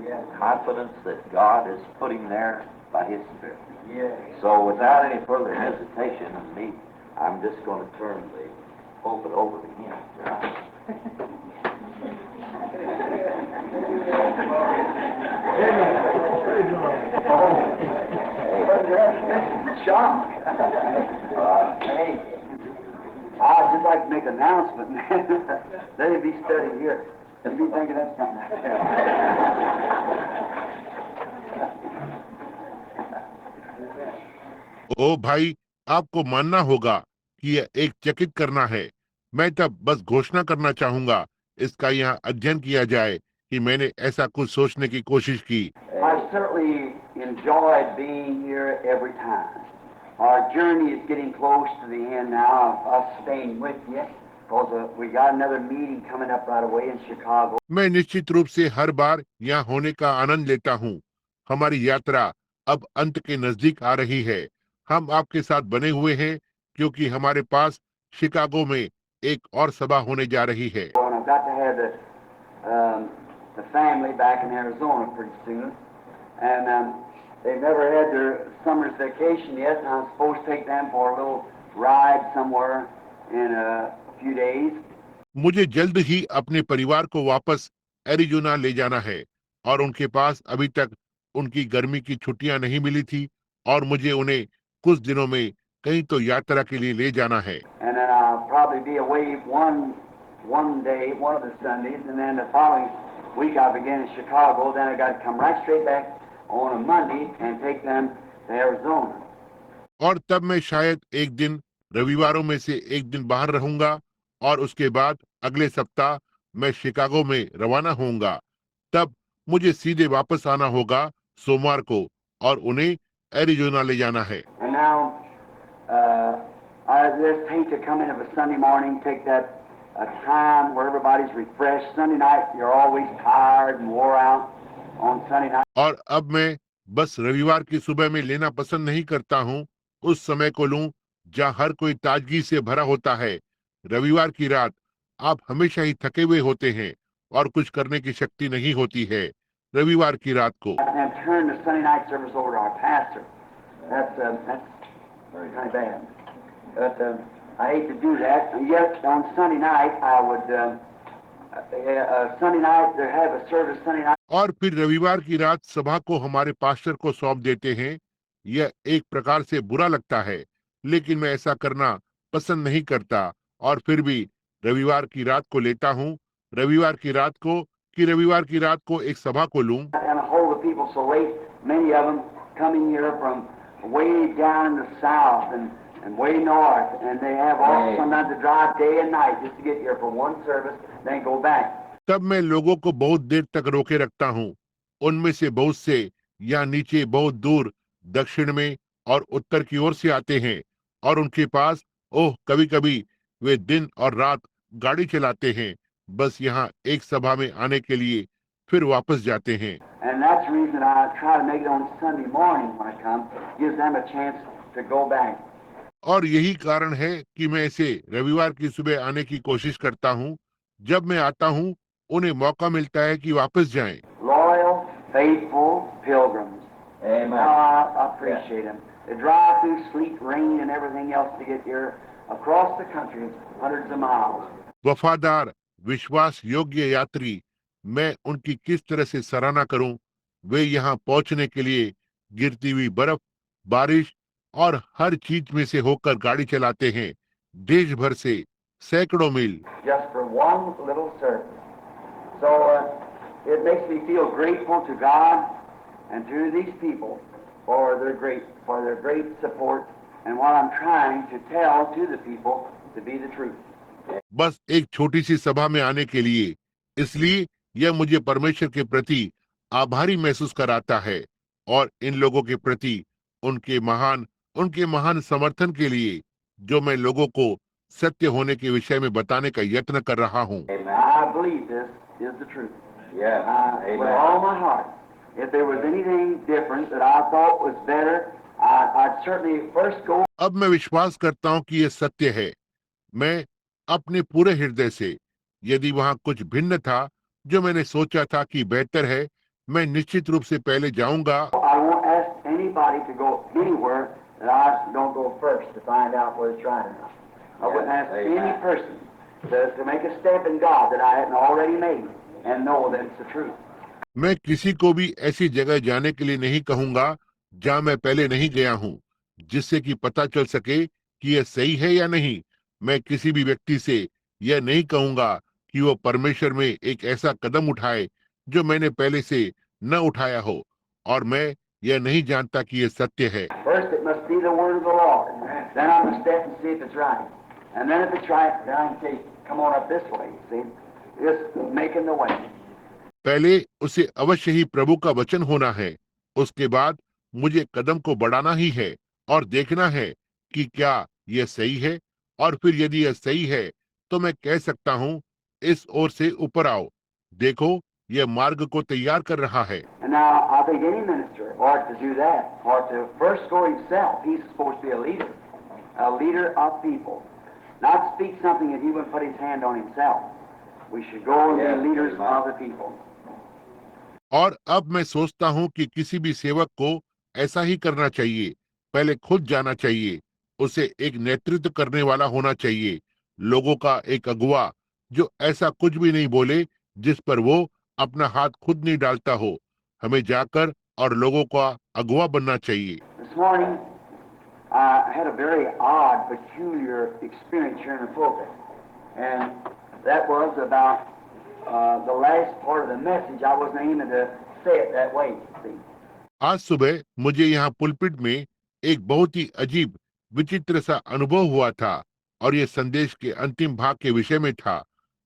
Yes. Confidence that God is putting there by His Spirit. Yes. So without any further hesitation of me, I'm just going to turn the pulpit over to him. Shock. Hey, I'd just like to make an announcement. Let it be studied here. Let me think of that ओ भाई, आपको मानना होगा कि यह एक चकित करना है। मैं तब बस घोषणा करना चाहूंगा, इसका यहाँ अध्ययन किया जाए कि मैंने ऐसा कुछ सोचने की कोशिश की। I certainly enjoyed being here every time. Our journey is getting close to the end now of us staying with you, because we got another meeting coming up right away in Chicago. मैं निश्चित रूप से हर बार यहाँ होने का आनंद लेता हूँ। हमारी यात्रा अब अंत के नजदीक आ रही है। हम आपके साथ बने हुए हैं क्योंकि हमारे पास शिकागो में एक और सभा होने जा रही है। And I've got to have the family back in Arizona pretty soon. And they've never had their summer's vacation yet, and I'm supposed to take them for a little ride somewhere in a few days. मुझे जल्द ही अपने परिवार को वापस Arizona ले जाना है और उनके पास अभी तक उनकी गर्मी की छुट्टियां नहीं मिली थी और मुझे उन्हें कुछ दिनों में कहीं तो यात्रा के लिए ले जाना है। And then I'll probably be away one day, one of the Sundays, and then the following week I'll begin in Chicago. Then I got to come right straight back on a Monday and take them to Arizona. और तब मैं शायद एक दिन रविवारों में से एक दिन बाहर रहूंगा और उसके बाद अगले सप्ताह मैं शिकागो में रवाना होऊंगा। तब मुझे सीधे वापस आना होगा सोमवार को और उन्हें एरिजोना ले जाना है। And now I just hate to come in of a Sunday morning, take that a time where everybody's refreshed. Sunday night, you're always tired and wore out on Sunday night. और अब मैं बस रविवार की सुबह में लेना पसंद नहीं करता हूँ। उस समय को लूं जहाँ हर कोई ताजगी से भरा होता है। रविवार की रात आप हमेशा ही थके हुए होते हैं और कुछ करने की शक्ति नहीं होती है। रविवार की रात को And turn the Sunday night service over to our pastor. That's kind of bad. But I hate to do that. And yet on Sunday night, I would Sunday night they have a service Sunday night. और फिर रविवार की रात सभा को हमारे pastor को सौंप देते हैं। यह एक प्रकार से बुरा लगता है, लेकिन मैं ऐसा करना पसंद नहीं करता और फिर भी रविवार की रात को लेता हूँ। रविवार की रात को एक सभा को लूं And hold the people so late. Many of them coming here from way down in the south and way north, and they have all sometimes to drive day and night just to get here for one service, then go back. तब मैं लोगों को बहुत देर तक रोके रखता हूँ। उनमें से बहुत से यहाँ नीचे बहुत दूर दक्षिण में और उत्तर की ओर से आते हैं और उनके पास कभी कभी वे दिन और रात गाड़ी चलाते हैं बस यहाँ एक सभा में आने के लिए, फिर वापस जाते हैं। And that's the reason I try to make it on Sunday morning when I come, gives them a chance to go back. और यही कारण है कि मैं इसे रविवार की सुबह आने की कोशिश करता हूँ। जब मैं आता हूँ उन्हें मौका मिलता है कि वापस जाएं। Loyal, faithful pilgrims. Amen. I appreciate them. They drive through sleet, rain, and everything else to get here across the country, hundreds of miles. वफादार, विश्वास योग्य यात्री, मैं उनकी किस तरह से सराहना करूं। वे यहाँ पहुंचने के लिए गिरती हुई बर्फ, बारिश और हर चीज में से होकर गाड़ी चलाते हैं, देश भर से सैकड़ों मील। Just for one little service. So it makes me feel grateful to God and to these people for their great support and what I'm trying to tell to the people to be the truth. बस एक छोटी सी सभा में आने के लिए, इसलिए यह मुझे परमेश्वर के प्रति आभारी महसूस कराता है और इन लोगों के प्रति उनके महान समर्थन के लिए जो मैं लोगों को सत्य होने के विषय में बताने का यत्न कर रहा हूँ। I believe this is the truth. Yes. With all my heart. If there was anything different that I thought was better, I'd certainly first go. अब मैं विश्वास करता हूँ कि यह सत्य है। मैं अपने पूरे हृदय से, यदि वहाँ कुछ भिन्न था जो मैंने सोचा था कि बेहतर है, मैं निश्चित रूप से पहले जाऊंगा I won't ask anybody to go anywhere that I don't go first to find out whether it's right or not. I wouldn't ask Amen. any person to make a step in God that I hadn't already made and know that it's the truth. मैं किसी को भी ऐसी जगह जाने के लिए नहीं कहूंगा जहां मैं पहले नहीं गया हूं, जिससे कि पता चल सके कि यह सही है या नहीं। मैं किसी भी व्यक्ति से यह नहीं कहूंगा कि वो परमेश्वर में एक ऐसा कदम उठाए जो मैंने पहले से न उठाया हो, और मैं यह नहीं जानता कि यह सत्य है। First, it must be the word of the Lord. Then I must step and see if it's right. And then if it's right, then I can say, come on up this way. See, just making the way. पहले उसे अवश्य ही प्रभु का वचन होना है, उसके बाद मुझे कदम को बढ़ाना ही है और देखना है कि क्या यह सही है, और फिर यदि यह सही है तो मैं कह सकता हूँ इस ओर से ऊपर आओ, देखो यह मार्ग को तैयार कर रहा है। And now, I think any minister ought to do that, ought to first go himself. He's supposed to be a leader of people. Not speak something that he wouldn't put his hand on himself. We should go and Yes, be leaders amen. of the people. और अब मैं सोचता हूँ कि किसी भी सेवक को ऐसा ही करना चाहिए, पहले खुद जाना चाहिए, उसे एक नेतृत्व करने वाला होना चाहिए, लोगों का एक अगुवा जो ऐसा कुछ भी नहीं बोले जिस पर वो अपना हाथ खुद नहीं डालता हो। हमें जाकर और लोगों का अगुवा बनना चाहिए। This morning, I had a very odd, peculiar experience here in the pulpit. And that was about the last part of the message. I wasn't aiming to say it that way, see. आज सुबह मुझे यहाँ pulpit में एक बहुत ही अजीब विचित्र सा अनुभव हुआ था, और ये संदेश के अंतिम भाग के विषय में था।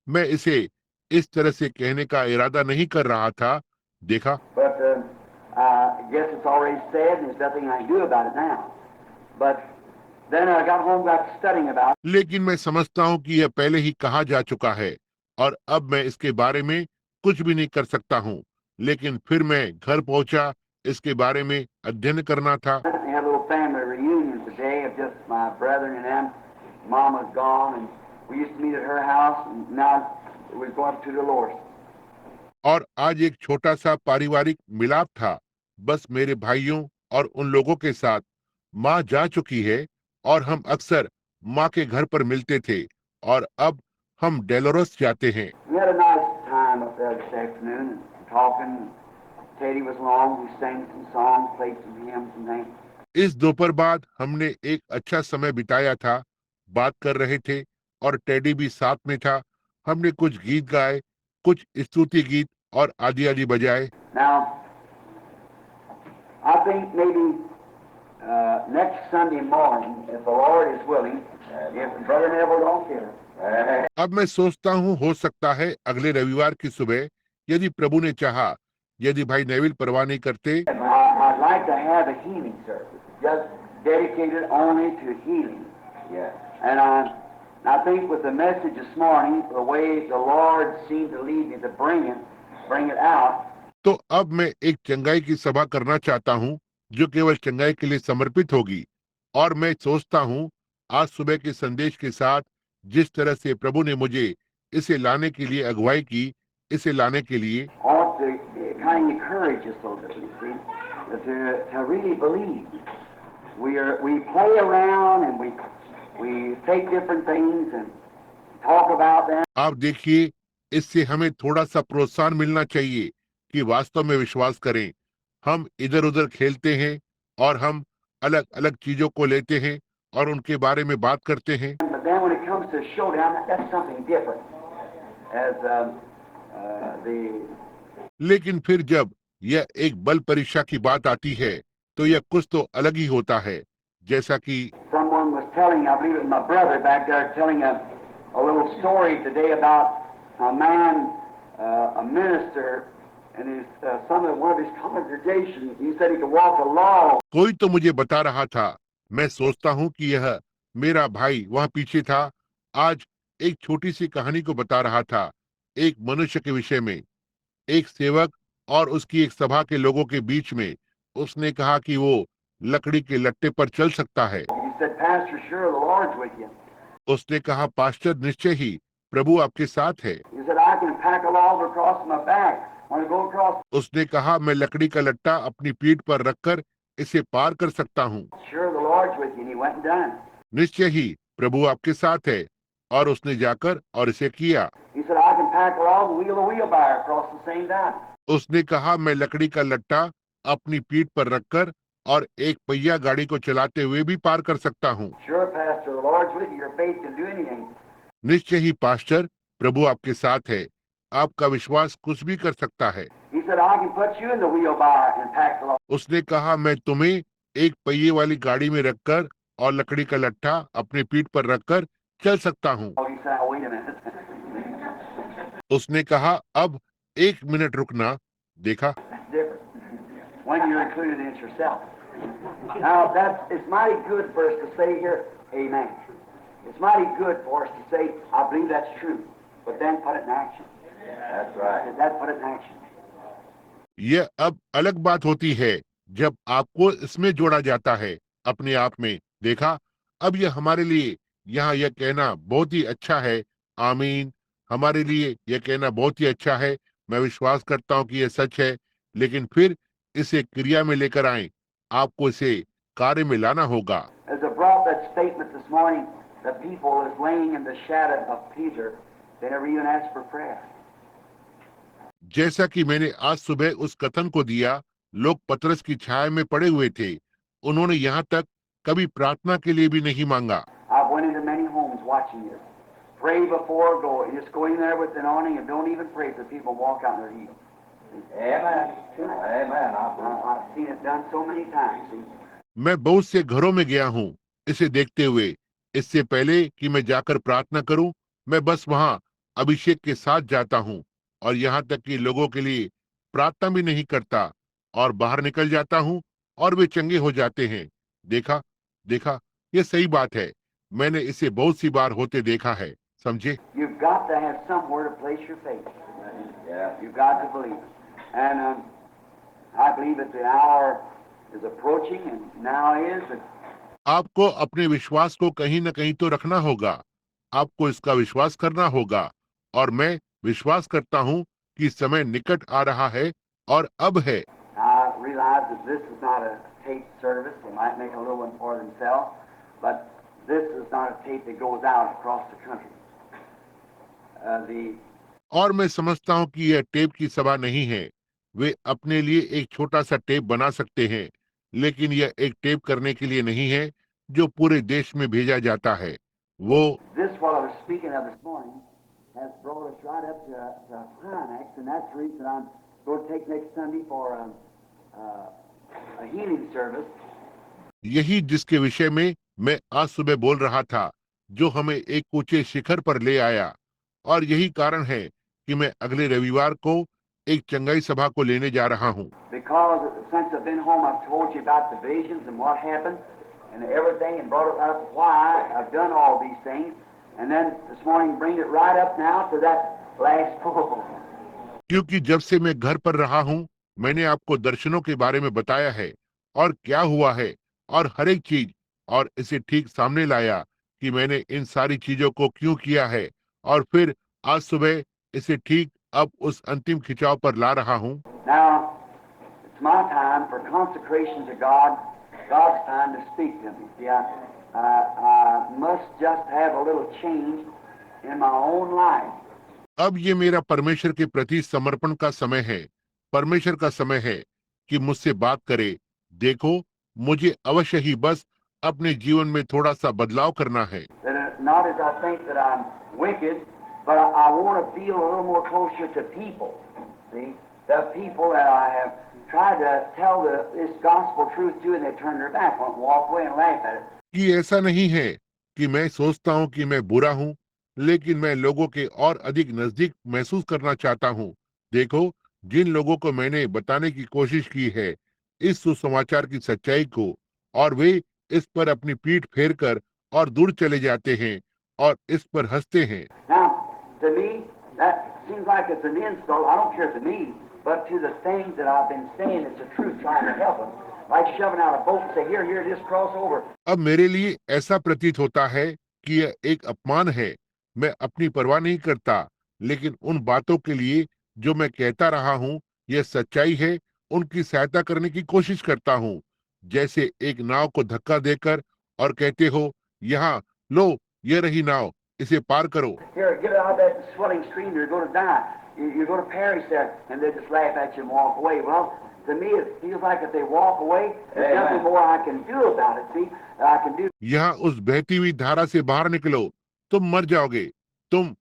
मैं इसे इस तरह से कहने का इरादा नहीं कर रहा था, देखा। But I guess it's already said, and there's nothing I can do about it now. But then I got home, got studying about it. लेकिन मैं समझता हूँ कि यह पहले ही कहा जा चुका है, और अब मैं इसके बारे में कुछ भी नहीं कर सकता हूँ। लेकिन फिर मैं घर पहुंचा, इसके बारे में अध्ययन करना था। We had a little family reunion today of just my brethren and them. Mama's gone, and we used to meet at her house, and now we're going to Dolores. और आज एक छोटा सा पारिवारिक मिलाप था, बस मेरे भाइयों और उन लोगों के साथ। माँ जा चुकी है और हम अक्सर माँ के घर पर मिलते थे, और अब हम डेलोरस जाते हैं। We had a nice time up there this afternoon, and talking. Teddy was along. We sang some songs, played some hymns and things. इस दोपहर बाद हमने एक अच्छा समय बिताया था, बात कर रहे थे, और टेडी भी साथ में था। हमने कुछ गीत गाए, कुछ स्तुति गीत और आदि आदि बजाए। Now, I think maybe next Sunday morning, if the Lord is willing, if Brother Neville don't care, अब मैं सोचता हूँ हो सकता है अगले रविवार की सुबह, यदि प्रभु ने चाहा, यदि भाई नेविल परवाह नहीं करते, I'd like to have a healing service, just dedicated only to healing. Yes. And I think with the message this morning, the way the Lord seemed to lead me to bring it out, तो अब मैं एक चंगाई की सभा करना चाहता हूँ जो केवल चंगाई के लिए समर्पित होगी। और मैं सोचता हूँ आज सुबह के संदेश के साथ, जिस तरह से प्रभु ने मुझे इसे लाने के लिए अगुवाई की, इसे लाने के लिए ought to kind of encourage us a little bit, you see, to really believe. We play around and we take different things and talk about them. आप देखिए, इससे हमें थोड़ा सा प्रोत्साहन मिलना चाहिए कि वास्तव में विश्वास करें। हम इधर उधर खेलते हैं और हम अलग अलग चीजों को लेते हैं और उनके बारे में बात करते हैं, But then when it comes to showdown, that's something different. As the लेकिन फिर जब यह एक बल परीक्षा की बात आती है तो यह कुछ तो अलग ही होता है। जैसा कि someone was telling, I believe it was my brother back there, telling a little story today about a man, a minister, and one of his congregation. He said he could walk a log. कोई तो मुझे बता रहा था, मैं सोचता हूँ कि यह मेरा भाई वहाँ पीछे था, आज एक छोटी सी कहानी को बता रहा था, एक मनुष्य के विषय में, एक सेवक और उसकी एक सभा के लोगों के बीच में। उसने कहा कि वो लकड़ी के लट्टे पर चल सकता है। He said, Pastor, sure, the Lord's with you. उसने कहा, पास्टर, निश्चय ही प्रभु आपके साथ है। He said, I can pack a log across my back want to go across. उसने कहा, मैं लकड़ी का लट्टा अपनी पीठ पर रखकर इसे पार कर सकता हूँ। Sure, the Lord's with you, and he went and done it. निश्चय ही प्रभु आपके साथ है, और उसने जाकर और इसे किया। He said, I can pack along the wheel of wheelbarrow across the same time. उसने कहा, मैं लकड़ी का लट्टा अपनी पीठ पर रखकर और एक पहिया गाड़ी को चलाते हुए भी पार कर सकता हूँ। Sure, Pastor, the Lord's with you. Your faith can do anything. निश्चय ही पास्टर, प्रभु आपके साथ है, आपका विश्वास कुछ भी कर सकता है। He said, I can put you in the wheelbarrow and pack along. उसने कहा, मैं तुम्हें एक पहिए वाली गाड़ी में रखकर और लकड़ी का लट्ठा अपनी पीठ पर रखकर चल सकता हूँ। Oh, he said, now, wait a minute. उसने कहा, अब 1 मिनट रुकना। देखा, That's different. When you're included in it yourself. Now, it's mighty good for us to say here, amen. It's mighty good for us to say, I believe that's true. But then put it in action. That's right. That put it in action. यह अब अलग बात होती है जब आपको इसमें जोड़ा जाता है अपने आप में। देखा, अब यह हमारे लिए यहाँ यह कहना बहुत ही अच्छा है। आमीन। हमारे लिए यह कहना बहुत ही अच्छा है। मैं विश्वास करता हूँ कि यह सच है, लेकिन फिर इसे क्रिया में लेकर आए। आपको इसे कार्य में लाना होगा। As I brought that statement this morning, the people is laying in the shadow of Peter, they never even asked for prayer. जैसा कि मैंने आज सुबह उस कथन को दिया, लोग पतरस की छाया में पड़े हुए थे। उन्होंने यहाँ तक कभी प्रार्थना के लिए भी नहीं मांगा। I've went into many homes watching this. Pray before go. You just go in there with the anointing and don't even pray for people and walk out in their heels. Amen. Amen. I've seen it done so many times. See? मैं बहुत से घरों में गया हूँ इसे देखते हुए। इससे पहले कि मैं जाकर प्रार्थना करूं, मैं बस वहां अभिषेक के साथ जाता हूं और यहाँ तक कि लोगों के लिए प्रार्थना भी नहीं करता और बाहर निकल जाता हूं और वे चंगे हो जाते हैं। देखा, देखा, ये सही बात है। मैंने इसे बहुत सी बार होते देखा है। समझे? You've got to have somewhere to place your faith. Yeah. You've got to believe it. And I believe that the hour is approaching, and now is. आपको अपने विश्वास को कहीं न कहीं तो रखना होगा। आपको इसका विश्वास करना होगा, और मैं विश्वास करता हूँ कि समय निकट आ रहा है और अब है। I realize that this is not a tape service. They might make a little one for themselves, but this is not a tape that goes out across the country. और मैं समझता हूँ कि यह टेप की सभा नहीं है। वे अपने लिए एक छोटा सा टेप बना सकते हैं, लेकिन यह एक टेप करने के लिए नहीं है जो पूरे देश में भेजा जाता है। वो This what I was speaking of this morning has brought us right up to climax, and that's the reason I'm going to take next Sunday for a healing service. यही जिसके विषय में मैं आज सुबह बोल रहा था, जो हमें एक ऊंचे शिखर पर ले आया, और यही कारण है कि मैं अगले रविवार को एक चंगाई सभा को लेने जा रहा हूँ। Because since I've been home, I've told you about the visions and what happened and everything, and brought up why I've done all these things, and then this morning bring it right up now to that last pull. क्योंकि जब से मैं घर पर रहा हूँ, मैंने आपको दर्शनों के बारे में बताया है और क्या हुआ है और हर एक चीज, और इसे ठीक सामने लाया कि मैंने इन सारी चीजों को क्यों किया है, और फिर आज सुबह इसे ठीक अब उस अंतिम खिंचाव पर ला रहा हूँ। Now, it's my time for consecration to God, God's time to speak to me. See, I must just have a little change in my own life. अब ये मेरा परमेश्वर के प्रति समर्पण का समय है। परमेश्वर का समय है कि मुझसे बात करे। देखो, मुझे अवश्य ही बस अपने जीवन में थोड़ा सा बदलाव करना है। That not as I think that I'm wicked, but I want to feel a little more closer to people. See, the people that I have tried to tell this gospel truth to, and they turn their back, won't walk away and laugh at it. कि ऐसा नहीं है कि मैं सोचता हूँ कि मैं बुरा हूँ, लेकिन मैं लोगों के और अधिक नजदीक महसूस करना चाहता हूँ। देखो, जिन लोगों को मैंने बताने की कोशिश की है इस सुसमाचार की सच्चाई को, और वे इस पर अपनी पीठ फेर कर और दूर चले जाते हैं और इस पर हंसते हैं। Now, to me, that seems like it's an insult. I don't care to me, but to the things that I've been saying, it's the truth, trying to help them. Like shoving out a boat and say, here, just cross over. अब मेरे लिए ऐसा प्रतीत होता है कि यह एक अपमान है। मैं अपनी परवाह नहीं करता, लेकिन उन बातों के लिए जो मैं कहता रहा हूँ यह सच्चाई है, उनकी सहायता करने की कोशिश करता हूँ, जैसे एक नाव को धक्का देकर और कहते हो, यहाँ लो, ये रही नाव, इसे पार करो। Here, get out of that swelling stream, you're going to die. You're going to perish there. And they just laugh at you and walk away. Well, to me, it feels like if they walk away, there's nothing more I can do about it, see? I can do. यहाँ उस बहती हुई धारा से बाहर निकलो, तुम मर जाओगे, तुम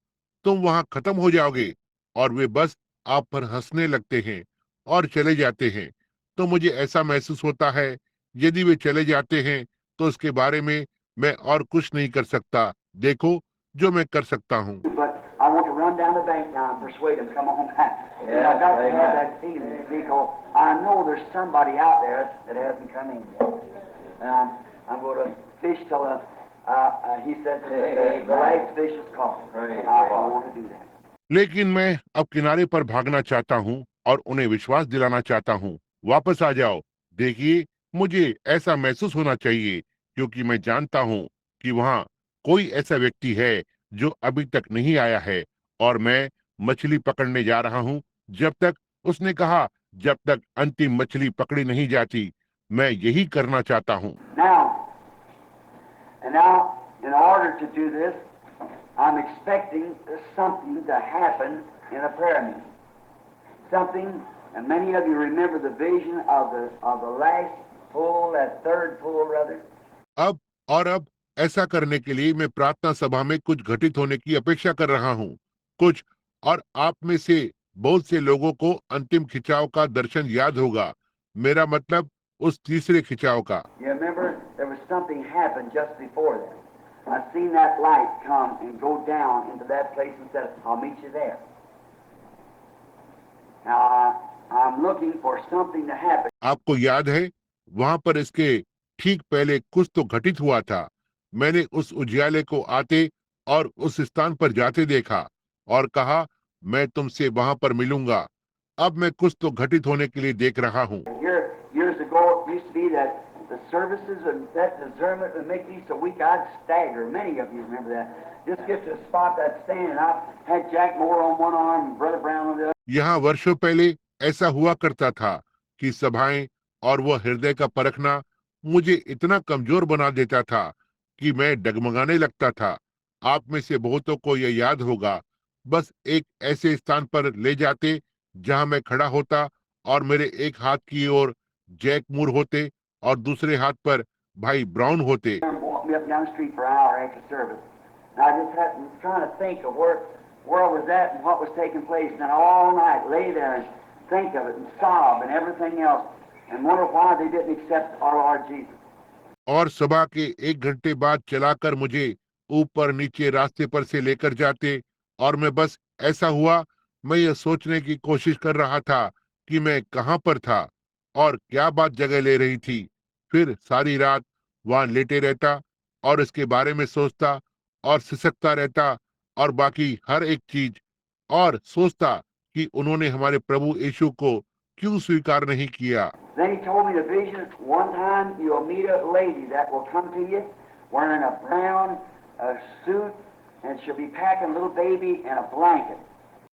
वहां खत्म हो जाओगे। और वे बस आप पर हंसने लगते हैं और चले जाते हैं। तो मुझे ऐसा महसूस होता है, यदि वे चले जाते हैं तो उसके बारे में मैं और कुछ नहीं कर सकता। देखो जो मैं कर सकता हूँ। But I want to run down the bank now and persuade them to come on back. And I've got to have that feeling because I know there's somebody out there that hasn't come in yet. And I'm going to fish till he said the last fish is caught. I want to do that. लेकिन मैं अब किनारे पर भागना चाहता हूँ और उन्हें विश्वास दिलाना चाहता हूँ, वापस आ जाओ। देखिए, मुझे ऐसा महसूस होना चाहिए क्योंकि मैं जानता हूँ कि वहाँ कोई ऐसा व्यक्ति है जो अभी तक नहीं आया है और मैं मछली पकड़ने जा रहा हूँ जब तक, उसने कहा, जब तक अंतिम मछली पकड़ी नहीं जाती। मैं यही करना चाहता हूँ। Now, in order to do this, I'm expecting something to happen in a prayer meeting. Something, and many of you remember the vision of the last pool, that third pool, rather. अब ऐसा करने के लिए मैं प्रार्थना सभा में कुछ घटित होने की अपेक्षा कर रहा हूँ। कुछ, और आप में से बहुत से लोगों को अंतिम खिंचाव का दर्शन याद होगा। मेरा मतलब उस तीसरे खिंचाव का। You remember there was something happened just before that. I seen that light come and go down into that place and said, "I'll meet you there." Now I'm looking for something to happen. आपको याद है, वहां पर इसके ठीक पहले कुछ तो घटित हुआ था। मैंने उस उजियाले को आते और उस स्थान पर जाते देखा और कहा, मैं तुमसे वहां पर मिलूंगा। अब मैं कुछ तो घटित होने के लिए देख रहा हूँ। Years ago, it used to be that the services and that discernment would make me so weak I'd stagger. Many of you remember that. Just get to a spot that stand, and I had Jack Moore on one arm and Brother Brown on the other. यहाँ वर्षों पहले ऐसा हुआ करता था कि सभाएं और वह हृदय का परखना मुझे इतना कमजोर बना देता था कि मैं डगमगाने लगता था। आप में से बहुतों को यह याद होगा। बस एक ऐसे स्थान पर ले जाते जहां मैं खड़ा होता और मेरे एक हाथ की ओर जैक मूर होते और दूसरे हाथ पर भाई ब्राउन होते। Walked me up and down the street for an hour after service. And I just had was trying to think of where I was at and what was taking place. And then all night lay there and think of it and sob and everything else and wonder why they didn't accept our Lord Jesus. और सभा के 1 घंटे बाद चलाकर मुझे ऊपर नीचे रास्ते पर से लेकर जाते और मैं बस ऐसा हुआ, मैं यह सोचने की कोशिश कर रहा था कि मैं कहाँ पर था और क्या बात जगह ले रही थी। फिर सारी रात वहां लेटे रहता और इसके बारे में सोचता और सिसकता रहता और बाकी हर एक चीज, और सोचता कि उन्होंने हमारे प्रभु यीशु को क्यों स्वीकार नहीं किया। Then he told me the vision. One time you'll meet a lady that will come to you wearing a brown suit, and she'll be packing a little baby and a blanket.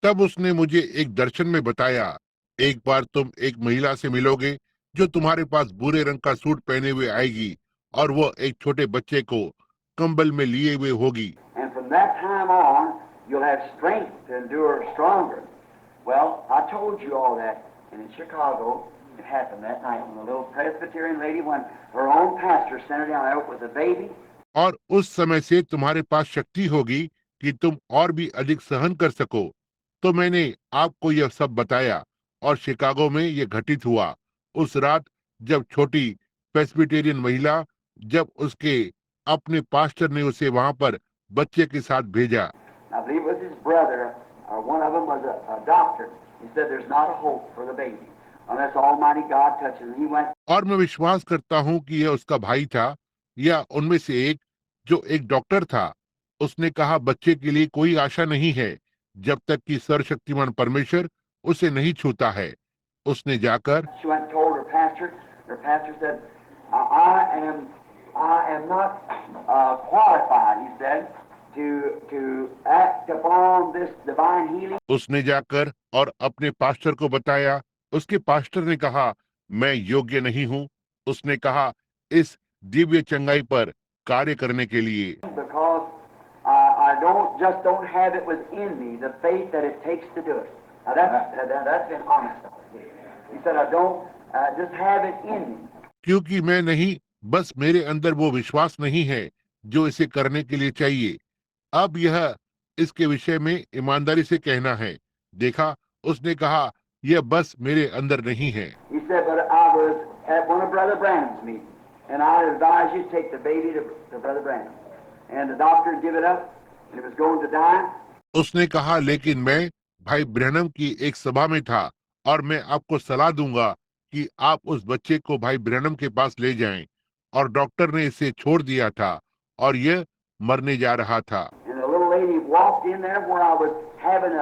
तब उसने मुझे एक दर्शन में बताया, एक बार तुम एक महिला से मिलोगे जो तुम्हारे पास भूरे रंग का सूट पहने हुए आएगी और वो एक छोटे बच्चे को कंबल में लिए हुए होगी। And from that time on, you'll have strength to endure stronger. Well, I told you all that. And in Chicago, it happened that night when the little Presbyterian lady, when her own pastor sent her down there with a baby. और उस समय से तुम्हारे पास शक्ति होगी कि तुम और भी अधिक सहन कर सको। तो मैंने आपको यह सब बताया और शिकागो में यह घटित हुआ उस रात जब छोटी प्रेस्बिटेरियन महिला, जब उसके अपने पास्टर ने उसे वहां पर बच्चे के साथ भेजा। I believe it was his brother, or one of them was a doctor. He said there's not a hope for the baby unless Almighty God touches him. He went. और मैं विश्वास करता हूं कि यह उसका भाई था या उनमें से एक, जो एक डॉक्टर था। उसने कहा, बच्चे के लिए कोई आशा नहीं है जब तक कि सर्वशक्तिमान परमेश्वर उसे नहीं छूता है। उसने जाकर She went and told her pastor. Her pastor said, I am not qualified, he said, to act upon this divine healing. उसने जाकर और अपने पास्टर को बताया। उसके पास्टर ने कहा, मैं योग्य नहीं हूँ। उसने कहा, इस दिव्य चंगाई पर कार्य करने के लिए, Because I don't have it within me, the faith that it takes to do it. Now that's been honest. He said, I don't just have it in me. क्योंकि मैं नहीं, बस मेरे अंदर वो विश्वास नहीं है जो इसे करने के लिए चाहिए। अब यह इसके विषय में ईमानदारी से कहना है। देखा, उसने कहा, यह बस मेरे अंदर नहीं है। He said, but I was at one of Brother Branham's meetings, and I advise you to take the baby to Brother Branham. And the doctor give it up, and it was going to die. उसने कहा, लेकिन मैं भाई Branham की एक सभा में था और मैं आपको सलाह दूंगा कि आप उस बच्चे को भाई ब्रैनम के पास ले जाएं। और डॉक्टर ने इसे छोड़ दिया था और यह मरने जा रहा था। And the little lady walked in there where I was having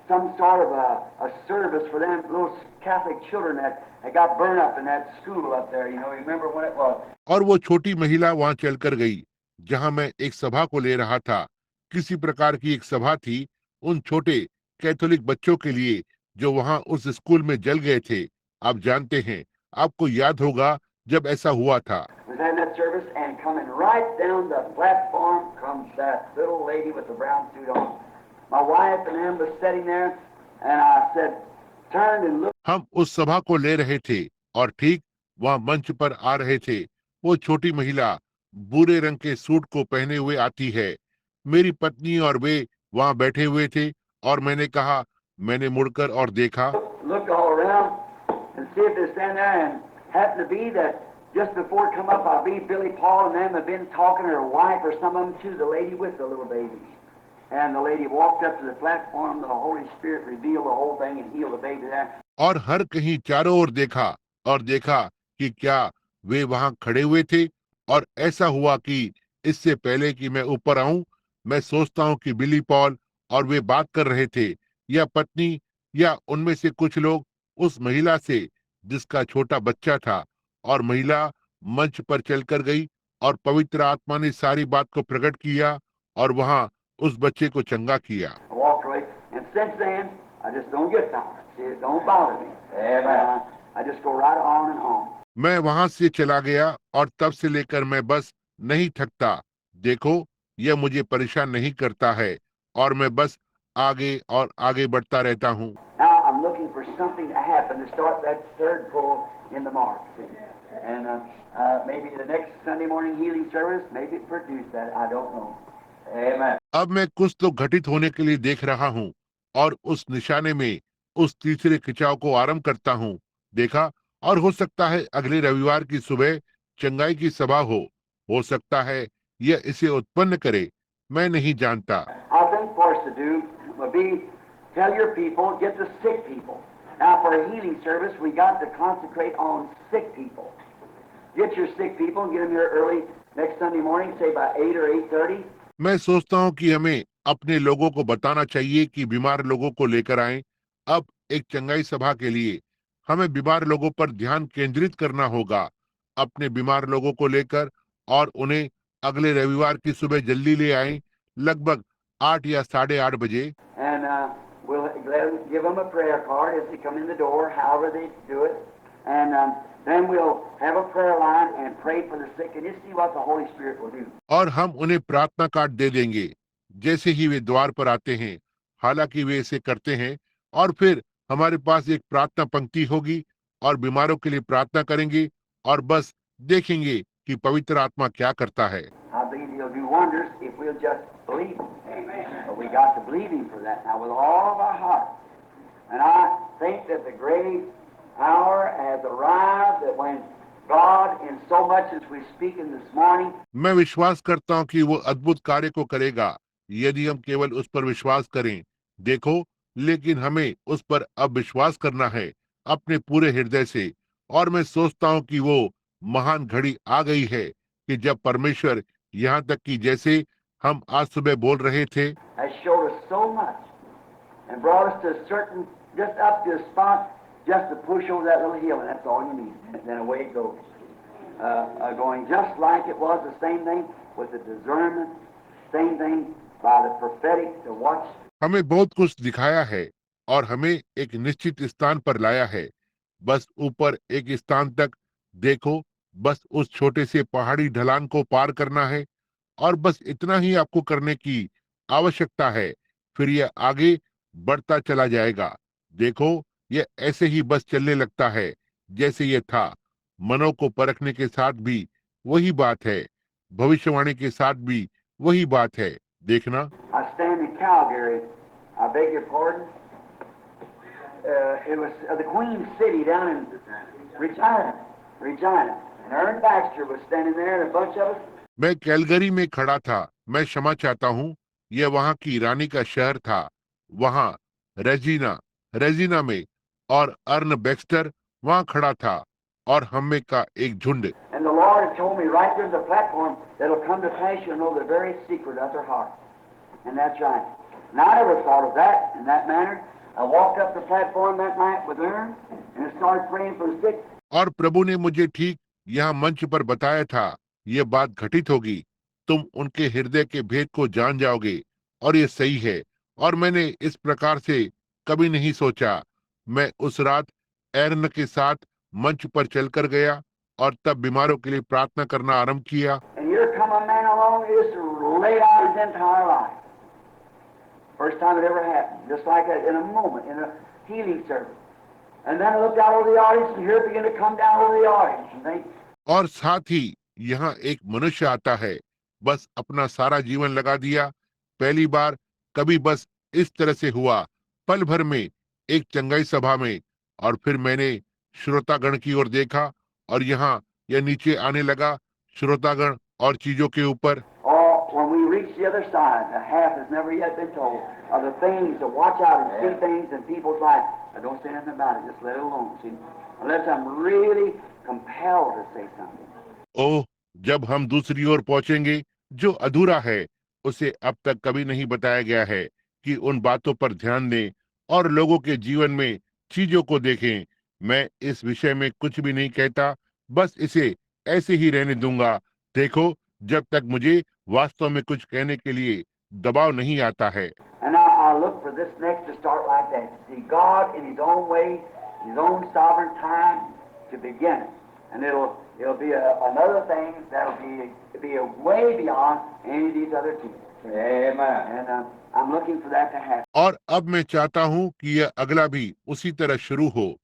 some sort of a service for them little Catholic children that got burned up in that school up there. You remember when it was? और वो छोटी महिला वहां चलकर गई जहां मैं एक सभा को ले रहा था। किसी प्रकार की एक सभा थी उन छोटे कैथोलिक बच्चों के लिए जो वहां उस स्कूल में जल गए थे। आप जानते हैं, आपको याद होगा जब ऐसा हुआ था। Was having that service, and coming right down the platform comes that little lady with the brown suit on. My wife and him was sitting there, and I said, turned and looked. हम उस सभा को ले रहे थे और ठीक वहां मंच पर आ रहे थे वो छोटी महिला भूरे रंग के सूट को पहने हुए आती है। मेरी पत्नी और वे वहां बैठे हुए थे और मैंने कहा, मैंने मुड़कर और देखा Looked all around and see if they're standing there, and happened to be that just before it come up, I believe Billy Paul and them had been talking to her wife or some of them to the lady with the little babies. And the lady walked up to the platform, the Holy Spirit revealed the whole thing and healed the baby there. और हर कहीं चारों ओर देखा और देखा कि क्या वे वहां खड़े हुए थे। और ऐसा हुआ कि इससे पहले कि मैं ऊपर आऊं, मैं सोचता हूं कि बिली पॉल और वे बात कर रहे थे, या पत्नी या उनमें से कुछ लोग उस महिला से जिसका छोटा बच्चा था। और महिला मंच पर चलकर गई और पवित्र आत्मा ने सारी बात को प्रकट किया और वहां उस बच्चे को चंगा किया। I walked away, and since then, I just don't get tired. See, it don't bother me. Amen. I just go right on and on. मैं वहां से चला गया और तब से लेकर मैं बस नहीं थकता। देखो, यह मुझे परेशान नहीं करता है और मैं बस आगे और आगे बढ़ता रहता हूँ। Now I'm looking for something to happen to start that third pull in the mark. See? And maybe the next Sunday morning healing service, maybe it produced that. I don't know. Amen. अब मैं कुछ तो घटित होने के लिए देख रहा हूँ और उस निशाने में उस तीसरे खिंचाव को आरंभ करता हूँ। देखा, और हो सकता है अगले रविवार की सुबह चंगाई की सभा हो सकता है यह इसे उत्पन्न करे, मैं नहीं जानता। I think for us to do would be tell your people, get the sick people. Now for a healing service, we got to concentrate on sick people. Get your sick people and get them here early next Sunday morning, say by 8 or 8:30. मैं सोचता हूँ कि हमें अपने लोगों को बताना चाहिए कि बीमार लोगों को लेकर आएं। अब एक चंगाई सभा के लिए हमें बीमार लोगों पर ध्यान केंद्रित करना होगा, अपने बीमार लोगों को लेकर, और उन्हें अगले रविवार की सुबह जल्दी ले आएं, लगभग 8 या 8:30 बजे। And we'll give them a prayer card as they come in the door, however they do it. And then we'll have a prayer line and pray for the sick, and just see what the Holy Spirit will do. और हम उन्हें प्रार्थना card दे देंगे जैसे ही वे द्वार पर आते हैं, हालांकि वे इसे करते हैं। और फिर हमारे पास एक प्रार्थना पंक्ति होगी और बीमारों के लिए प्रार्थना करेंगे और बस देखेंगे कि पवित्र आत्मा क्या करता है। I believe He'll do wonders if we'll just believe Him. Amen. But we got to believe Him for that now with all of our heart. And I think that the great hour has arrived that when God, in so much as we're speaking this morning, मैं विश्वास करता हूँ कि वो अद्भुत कार्य को करेगा यदि हम केवल उस पर विश्वास करें। देखो, लेकिन हमें उस पर अब विश्वास करना है अपने पूरे हृदय से। और मैं सोचता हूँ कि वो महान घड़ी आ गई है कि जब परमेश्वर, यहाँ तक कि जैसे हम आज सुबह बोल रहे थे, has showed us so much and brought us to a certain, just up to a spot, just to push over that little hill, and that's all you need. And then away it goes. Going just like it was, the same thing with the discernment, same thing by the prophetic to watch. हमें बहुत कुछ दिखाया है और हमें एक निश्चित स्थान पर लाया है। बस ऊपर एक स्थान तक देखो, बस उस छोटे से पहाड़ी ढलान को पार करना है और बस इतना ही आपको करने की आवश्यकता है। फिर यह आगे बढ़ता चला जाएगा। देखो, यह ऐसे ही बस चलने लगता है जैसे यह था। मनों को परखने के साथ भी वही बात है, भविष्यवाणी के साथ भी वही बात है। देखना, I stand in Calgary. I beg your pardon. It was the Queen City down in Regina. And Ern Baxter was standing there, and a bunch of us. मैं कैलगरी में खड़ा था। मैं क्षमा चाहता हूँ, यह वहाँ की रानी का शहर था, वहाँ रेजिना रेजिना में, और अर्न बैक्स्टर वहाँ खड़ा था और हम में का एक झुंड। And the Lord had told me right there on the platform that'll come to pass, you'll know the very secret of their heart. And that's right. And I never thought of that in that manner. I walked up the platform that night with Ern and I started praying for the sick. और प्रभु ने मुझे ठीक यहाँ मंच पर बताया था, यह बात घटित होगी, तुम उनके हृदय के भेद को जान जाओगे, और ये सही है। और मैंने इस प्रकार से कभी नहीं सोचा। मैं उस रात एरन के साथ मंच पर चलकर गया और तब बीमारों के लिए प्रार्थना करना आरंभ किया। And here come a man along who just laid out his entire life. First time it ever happened, just like that, in a moment, in a healing service. And then I looked out over the audience, and here it began to come down over the audience. And they, और साथ ही यहाँ एक मनुष्य आता है, बस अपना सारा जीवन लगा दिया। पहली बार कभी बस इस तरह से हुआ, पल भर में एक चंगाई सभा में। और फिर मैंने श्रोतागण की ओर देखा और यहाँ यह नीचे आने लगा, श्रोतागण और चीजों के ऊपर। oh, when we reach the other side, the half has never yet been told of the things to watch out and see things in people's lives. I don't say nothing about it, just let it alone. See, unless I'm really compelled to say something. ओह, जब हम दूसरी ओर पहुंचेंगे, जो अधूरा है उसे अब तक कभी नहीं बताया गया है, कि उन बातों पर ध्यान दें और लोगों के जीवन में चीजों को देखें। मैं इस विषय में कुछ भी नहीं कहता, बस इसे ऐसे ही रहने दूंगा। देखो, जब तक मुझे वास्तव में कुछ कहने के लिए दबाव नहीं आता है। And I look for this next to start like that. See, God in His own way, His own sovereign time to begin it. And it'll be another thing that'll be a way beyond any of these other people. Amen. And I'm looking for that to happen. और अब मैं चाहता हूँ कि यह अगला भी उसी तरह शुरू हो।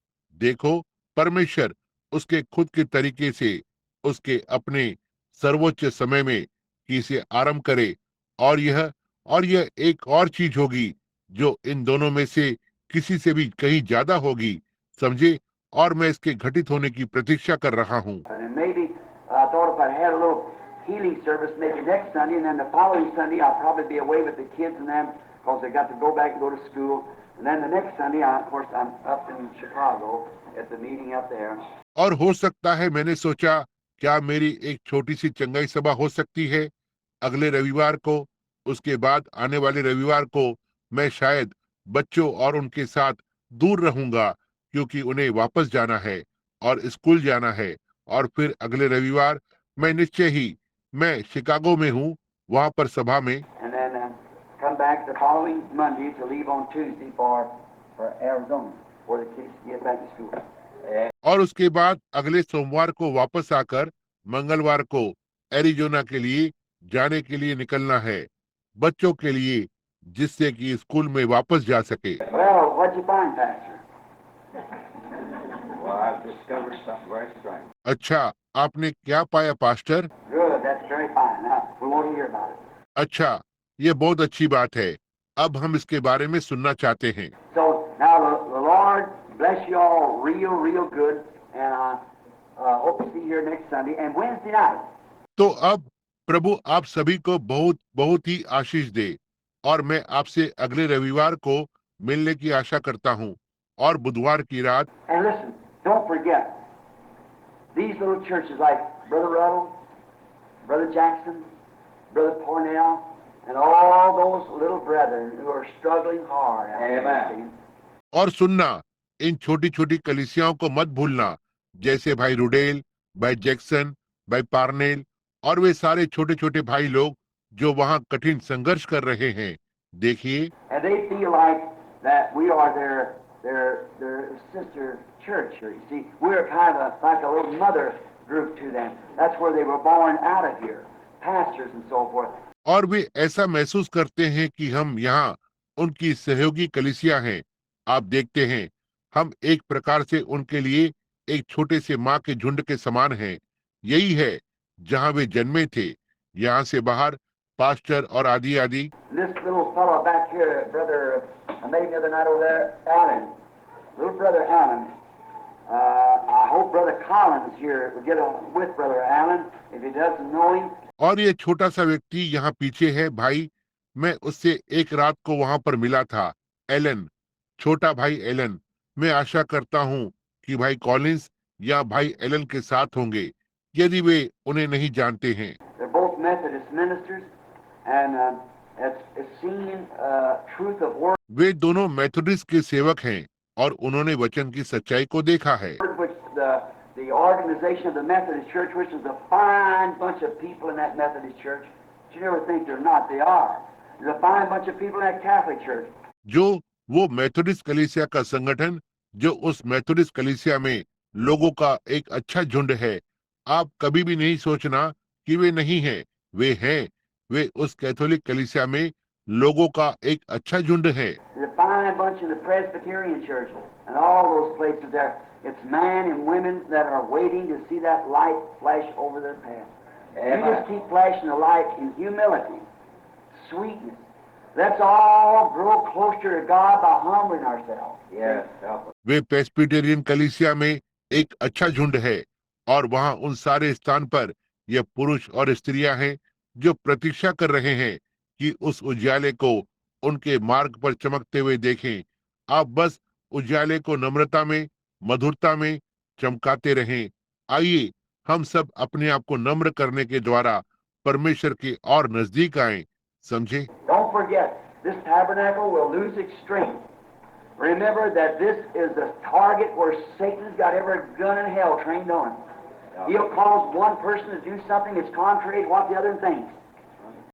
देखो, परमेश्वर उसके खुद के तरीके से, उसके अपने सर्वोच्च समय में कि इसे आरंभ करे। और यह एक और चीज होगी जो इन दोनों में से किसी से भी कहीं ज्यादा होगी, समझे। और मैं इसके घटित होने की प्रतीक्षा कर रहा हूँ। And maybe I thought if I had a little healing service maybe next Sunday, and then the following Sunday I'll probably be away with the kids and them because they got to go back and go to school. And then the next Sunday, of course, I'm up in Chicago at the meeting up there. और हो सकता है, मैंने सोचा, क्या मेरी एक छोटी सी चंगाई सभा हो सकती है अगले रविवार को। उसके बाद आने वाले रविवार को मैं शायद बच्चों और उनके साथ दूर रहूंगा, क्योंकि उन्हें वापस जाना है और स्कूल जाना है। और फिर अगले रविवार मैं निश्चय ही, मैं शिकागो में हूँ, वहाँ पर सभा में। And then come back the following Monday to leave on Tuesday for Arizona, where the kids get back to school. और उसके बाद अगले सोमवार को वापस आकर मंगलवार को एरिजोना के लिए जाने के लिए निकलना है, बच्चों के लिए, जिससे कि स्कूल में वापस जा सके। Well, what'd you find, Pastor? Well, I've discovered something very strange. अच्छा, आपने क्या पाया pastor? Good, that's very fine. Now, we want to hear about it. अच्छा, ये बहुत अच्छी बात है। अब हम इसके बारे में सुनना चाहते हैं। So, now the Lord bless you all real good, and I hope to see you here next Sunday and Wednesday night. तो अब प्रभु आप सभी को बहुत बहुत ही आशीष दे, और मैं आपसे अगले रविवार को मिलने की आशा करता हूँ, और बुधवार की रात। And listen, don't forget, these little churches like Brother Ruddle, Brother Jackson, Brother Cornell, and all those little brethren who are struggling hard. Amen. और सुनना, इन छोटी छोटी कलीसियाओं को मत भूलना, जैसे भाई रुडेल, भाई जैक्सन, भाई पार्नेल, और वे सारे छोटे छोटे भाई लोग जो वहां कठिन संघर्ष कर रहे हैं। देखिए, And they feel like that we are their sister church here. You see, we're kind of like a little mother group to them. That's where they were born out of here, pastors and so forth. और वे ऐसा महसूस करते हैं कि हम यहाँ उनकी सहयोगी कलीसिया हैं। आप देखते हैं, हम एक प्रकार से उनके लिए एक छोटे से माँ के झुंड के समान हैं। यही है जहाँ वे जन्मे थे। यहाँ से बाहर पास्टर और आदि आदि। And this little fellow back here, brother, I met him the other night over there, Allen, little brother Allen. I hope brother Collins here will get on with brother Allen if he doesn't know him. और ये छोटा सा व्यक्ति यहाँ पीछे है भाई। मैं उससे एक रात को वहां पर मिला था। एलन, छोटा भाई एलन। मैं आशा करता हूँ कि भाई कॉलिंस या भाई एलन के साथ होंगे, यदि वे उन्हें नहीं जानते हैं। They're both Methodist ministers, and it's seen truth of word, वे दोनों मेथोडिस्ट के सेवक हैं और उन्होंने वचन की सच्चाई को देखा है। which the organization of the Methodist Church, which is a fine bunch of people in that Methodist Church. You never think they're not. They are. There's a fine bunch of people in that Catholic Church. जो वो Methodist कलीसिया का संगठन, जो उस Methodist कलीसिया में लोगों का एक अच्छा झुंड है, आप कभी भी नहीं सोचना कि वे नहीं हैं। वे हैं। वे उस कैथोलिक कलीसिया में लोगों का एक अच्छा झुंड है। There's a fine bunch in the Presbyterian Church and all those places there. It's men and women that are waiting to see that light flash over their path. You just keep flashing the light in humility, sweetness. Let's all grow closer to God by humbling ourselves. Yes, help us. Way Presbyterian कलीसिया में एक अच्छा झुंड है और वहां उन सारे स्थान पर ये पुरुष और स्त्रियां हैं जो प्रतीक्षा कर रहे हैं कि उस उजाले को उनके मार्ग पर चमकते हुए देखें। आप बस उजाले को नम्रता में, मधुरता में चमकाते रहें। आइए हम सब अपने आप को नम्र करने के द्वारा परमेश्वर के और नजदीक आएं। समझे? Don't forget, this tabernacle will lose its strength. Remember that this is the target where Satan's got every gun in hell trained on him. He'll cause one person to do something that's contrary to what the other thinks.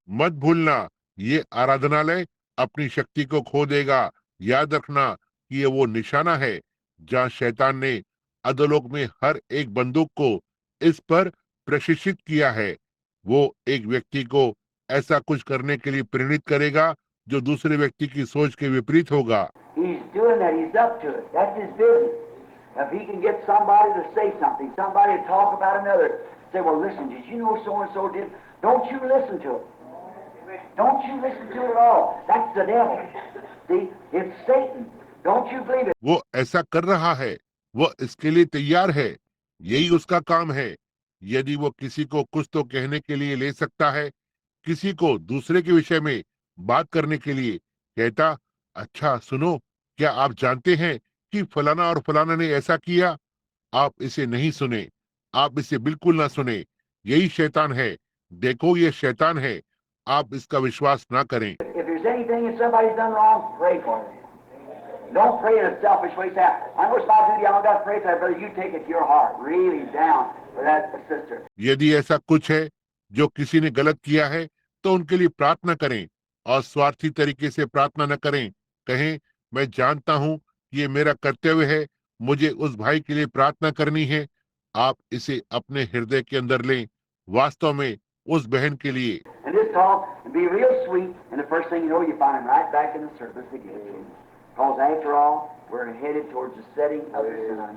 मत भूलना, ये आराधनालय अपनी शक्ति को खो देगा। याद रखना कि ये वो निशाना है जहाँ शैतान ने अधोलोक में हर एक बंदूक को इस पर प्रशिक्षित किया है। वो एक व्यक्ति को ऐसा कुछ करने के लिए प्रेरित करेगा जो दूसरे व्यक्ति की सोच के विपरीत होगा। He's doing that. He's up to it. That's his business. If he can get somebody to say something, somebody to talk about another, say, well, listen, did you know so-and-so did? Don't you listen to it. Don't you listen to it at all. That's the devil. See, it's Satan. Don't you believe it. वो ऐसा कर रहा है, वो इसके लिए तैयार है। यही उसका काम है। यदि वो किसी को कुछ तो कहने के लिए ले सकता है, किसी को दूसरे के विषय में बात करने के लिए कहता, अच्छा सुनो, क्या आप जानते हैं कि फलाना और फलाना ने ऐसा किया? आप इसे नहीं सुने, आप इसे बिल्कुल ना सुने। यही शैतान है। देखो, ये शैतान है। आप इसका विश्वास ना करें। If there's anything that somebody's done wrong, pray for them. Don't pray in a selfish way. Say, I know it's my duty, I don't got to pray for that, brother. You take it to your heart, really down for that sister. यदि ऐसा कुछ है जो किसी ने गलत किया है, तो उनके लिए प्रार्थना करें और स्वार्थी तरीके से प्रार्थना न करें। कहें, मैं जानता हूँ कि ये मेरा कर्तव्य है, मुझे उस भाई के लिए प्रार्थना करनी है। आप इसे अपने हृदय के अंदर लें, वास्तव में उस बहन के लिए। And this talk and be real sweet, and the first thing you know, you find him right back in the service again. Because after all, we're headed towards the setting of the sun.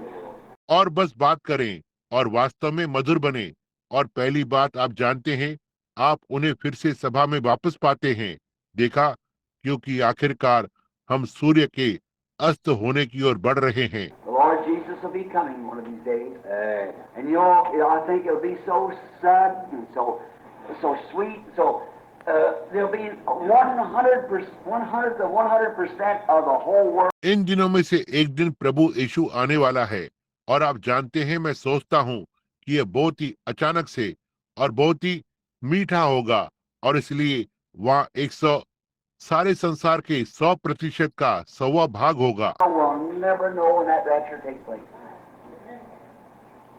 और बस बात करें और वास्तव में मधुर बने। और पहली बात आप जानते हैं, आप उन्हें फिर से सभा में वापस पाते हैं। देखा, क्योंकि आखिरकार हम सूर्य के अस्त होने की ओर बढ़ रहे हैं। The Lord Jesus will be coming one of these days. And you know, I think it'll be so sudden and so sweet. So there'll be 100% of the whole world. इन दिनों में से एक दिन प्रभु यीशु आने वाला है और आप जानते हैं, मैं सोचता हूँ कि यह बहुत ही अचानक से और बहुत ही मीठा होगा और इसलिए वहाँ 100 सारे संसार के 100% का 100वां भाग होगा। We'll never know when that rapture takes place.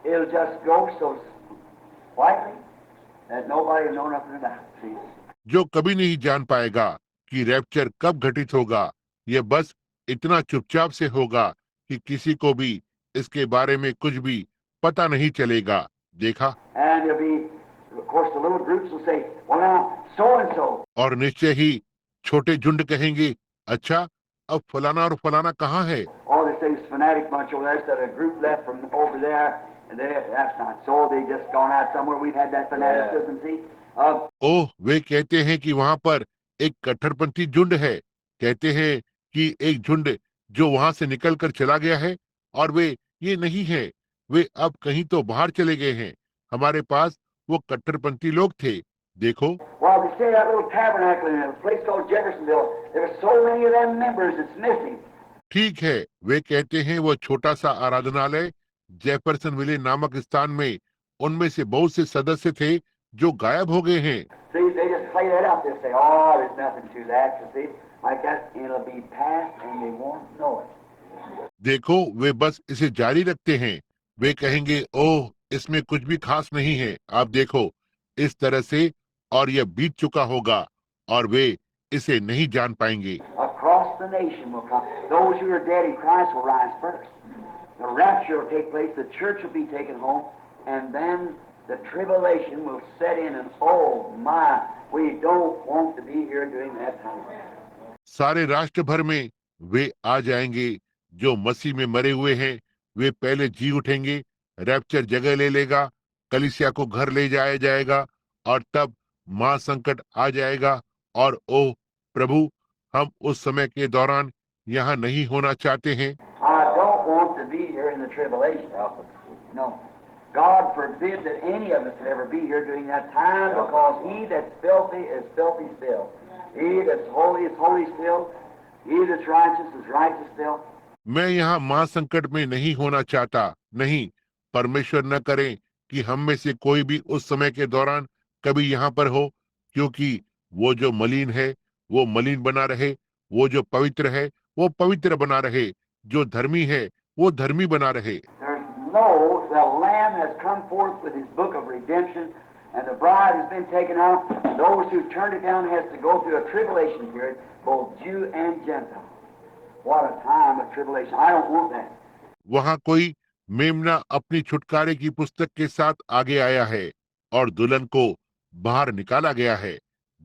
It'll just go so quietly that nobody will know nothing about it. See? जो कभी नहीं जान पाएगा कि रैप्चर कब घटित होगा। यह बस इतना चुपचाप से होगा कि किसी को भी इसके बारे में कुछ भी पता नहीं चलेगा। देखा। And there'll be, of course, the little groups will say, well, now, so and so. और निश्चय ही छोटे झुंड कहेंगे, अच्छा अब फलाना और फलाना कहाँ है। Oh, they say this fanatic bunch over there, said a group left from over there, and that's not so. They just gone out somewhere. We've had that fanaticism, see? ओह, वे कहते हैं कि वहां पर एक कट्टरपंथी झुंड है। कहते हैं कि एक झुंड जो वहां से निकल कर चला गया है, और वे ये नहीं है, वे अब कहीं तो बाहर चले गए हैं। हमारे पास वो कट्टरपंथी लोग थे। देखो। Well, they say that little tabernacle in a place called Jeffersonville, there were so many of them members that's missing. ठीक है, वे कहते हैं वो छोटा सा आराधनालय जेफरसन विले नामक स्थान में उनमें से बहुत से सदस्य थे जो गायब हो गए हैं। See, they just play that up. They say, oh, there's nothing to that. You see, like that, it'll be past and they won't know it. देखो, वे बस इसे जारी रखते हैं। वे कहेंगे, ओह, इसमें कुछ भी खास नहीं है, आप देखो, इस तरह से, और यह बीत चुका होगा और वे इसे नहीं जान पाएंगे। Across the nation will come. Those who are dead in Christ will rise first. The rapture will take place. The church will be taken home, and then the tribulation will set in. And oh my, we don't want to be here during that time. सारे राष्ट्र भर में वे आ जाएंगे। जो मसीह में मरे हुए हैं वे पहले जी उठेंगे, रैप्चर जगह ले लेगा, कलीसिया को घर ले जाया जाएगा, और तब महासंकट आ जाएगा। और ओह प्रभु, हम उस समय के दौरान यहाँ नहीं होना चाहते हैं। I don't want to be here in the tribulation. No. God forbid that any of us could ever be here during that time, because he that's filthy is filthy still. He that's holy is holy still. He that's righteous is righteous still. मैं यहाँ महासंकट में नहीं होना चाहता। नहीं, परमेश्वर न करे कि हम में से कोई भी उस समय के दौरान कभी यहाँ पर हो, क्योंकि वो जो मलिन है वो मलिन बना रहे, वो जो पवित्र है वो पवित्र बना रहे, जो धर्मी है वो धर्मी बना रहे। There's no, the Lamb has come forth with his book of redemption, and the bride has been taken out. Those who turned it down has to go through a tribulation period, both Jew and Gentile. What a time of tribulation. I don't want that. वहाँ कोई मेमना अपनी छुटकारे की पुस्तक के साथ आगे आया है और दुल्हन को बाहर निकाला गया है।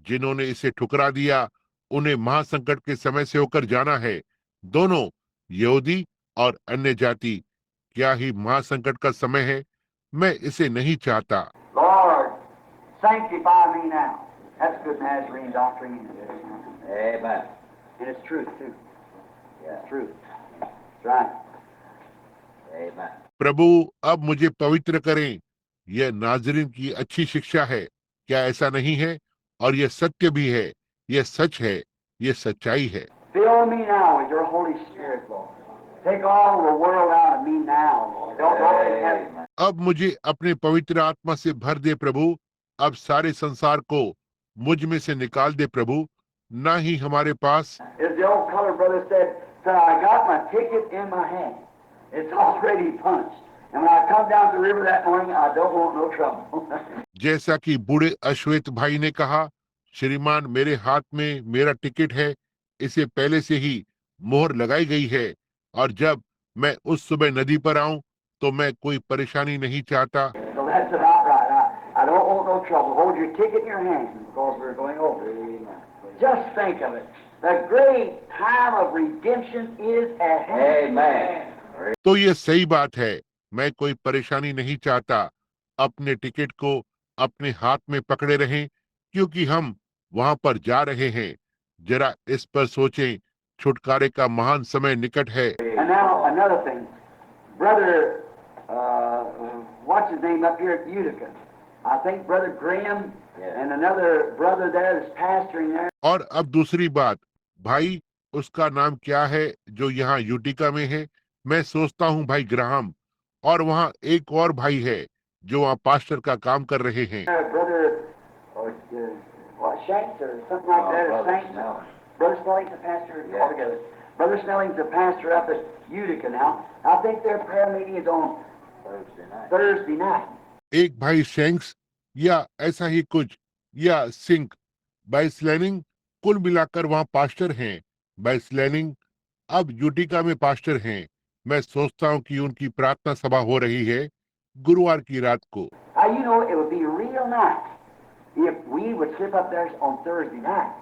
जिन्होंने इसे ठुकरा दिया उन्हें महासंकट के समय से होकर जाना है। दोनों यहूदी और अन्य जाति। क्या ही महासंकट का समय है। मैं इसे नहीं चाहता। Lord, sanctify me now. That's good Nazarene doctrine. Amen. And it's truth, too. Yeah. It's truth. That's right. Amen. प्रभु अब मुझे पवित्र करें। यह नाजरीन की अच्छी शिक्षा है। क्या ऐसा नहीं है? और यह सत्य भी है। यह सच है। यह सच्चाई है। Fill me now with your Holy Spirit, Lord. Take all the world out of me now, Lord. Don't always have Amen. अब मुझे अपने पवित्र आत्मा से भर दे प्रभु। अब सारे संसार को मुझ में से निकाल दे प्रभु। ना ही हमारे पास। As the old colored brother said, I got my ticket in my hand. It's already punched. And when I come down the river that morning, I don't want no trouble. जैसा कि बूढ़े अश्वेत भाई ने कहा, श्रीमान मेरे हाथ में मेरा टिकट है, इसे पहले से ही मोहर लगाई गई है, और जब मैं उस सुबह नदी पर आऊं तो मैं कोई परेशानी नहीं चाहता। So that's about right. I don't want no trouble. Hold your ticket in your hand because we're going over. Just think of it. The great time of redemption is at hand. Amen. तो ये सही बात है। मैं कोई परेशानी नहीं चाहता। अपने टिकट को अपने हाथ में पकड़े रहें, क्योंकि हम वहां पर जा रहे हैं। जरा इस पर सोचें, छुटकारे का महान समय निकट है। And now another thing, brother, what's his name up here at Utica? I think Brother Graham and another brother there is pastoring there. और अब दूसरी बात, भाई उसका नाम क्या है जो यहाँ यूटिका में है? मैं सोचता हूँ भाई ग्राहम, और वहाँ एक और भाई है जो वहाँ पास्टर का काम कर रहे हैं। Brother, Shanks or something like that, or Saints. Brother Snelling's a pastor altogether. Brother Snelling's a pastor up at Utica now. I think their prayer meeting is on Thursday night. एक भाई shanks या ऐसा ही कुछ, या sink, बैस्लैनिंग कुल मिलाकर वहाँ pastor हैं। बैस्लैनिंग अब यूटिका में पास्टर हैं। मैं सोचता हूँ कि उनकी प्रार्थना सभा हो रही है गुरुवार की रात को। Now, you know, it would be real nice if we would slip up there on Thursday night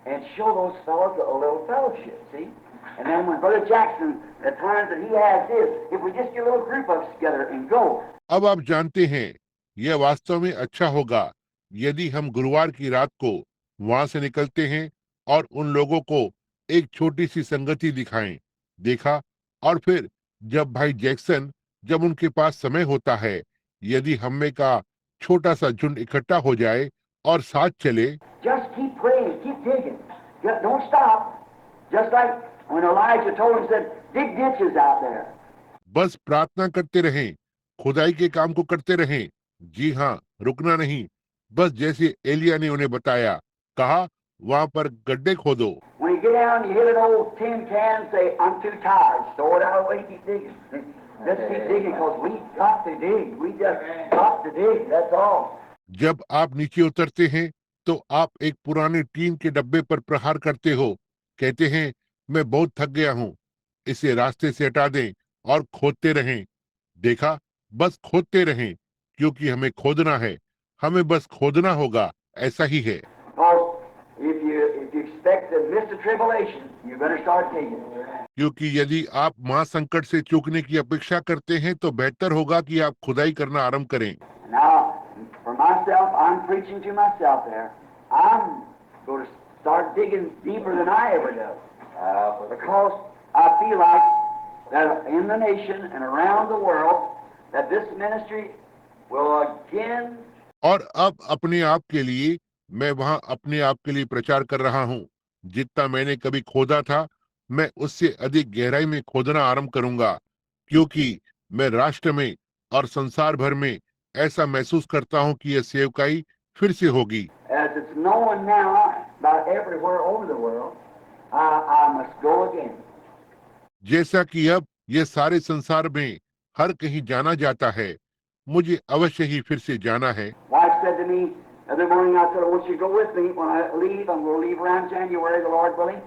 and show those fellows a little fellowship, see? And then when Brother Jackson, the times that he has this, if we just get a little group of us together and go. अब आप जानते हैं, यह वास्तव में अच्छा होगा यदि हम गुरुवार की रात को वहां से निकलते हैं और उन लोगों को एक छोटी सी संगति दिखाएं। देखा, और फिर जब भाई जैक्सन, जब उनके पास समय होता है, यदि हम में का छोटा सा झुंड इकट्ठा हो जाए और साथ चले। Just keep praying, keep digging. Just don't stop. Just like when Elijah told him, said, dig ditches out there. बस प्रार्थना करते रहें, खुदाई के काम को करते रहें। जी हाँ, रुकना नहीं। बस जैसे एलिया ने उन्हें बताया, कहा वहां पर गड्ढे खोदो। When you get down, you hit an old tin can, say, I'm too tired. Throw it out away, keep digging. Let's keep digging because we got to dig. We just got to dig, that's all. जब आप नीचे उतरते हैं तो आप एक पुराने tin के डब्बे पर प्रहार करते हो, कहते हैं मैं बहुत थक गया हूँ, इसे रास्ते से हटा दें और खोदते रहें। देखा, बस खोदते रहें, क्योंकि हमें खोदना है, हमें बस खोदना होगा। ऐसा ही है। Because if you expect to miss the tribulation, you better start digging. क्योंकि यदि आप महासंकट से चूकने की अपेक्षा करते हैं तो बेहतर होगा कि आप खुदाई करना आरंभ करें। Now, for myself, I'm preaching to myself there. I'm going to start digging deeper than I ever did. Because I feel like that in the nation and around the world, that this ministry will again. और अब अपने आप के लिए मैं वहां अपने आप के लिए प्रचार कर रहा हूं। जितना मैंने कभी खोदा था, मैं उससे अधिक गहराई में खोदना आरंभ करूंगा, क्योंकि मैं राष्ट्र में और संसार भर में ऐसा महसूस करता हूं कि यह सेवकाई फिर से होगी। As it's known now about everywhere over the world, I must go again. जैसा कि अब यह सारे संसार में हर कहीं जाना जाता है, मुझे अवश्य ही फिर से जाना है। Wife said to me the other morning, I said, I want you to go with me. When I leave, I'm going to leave around January, the Lord willing.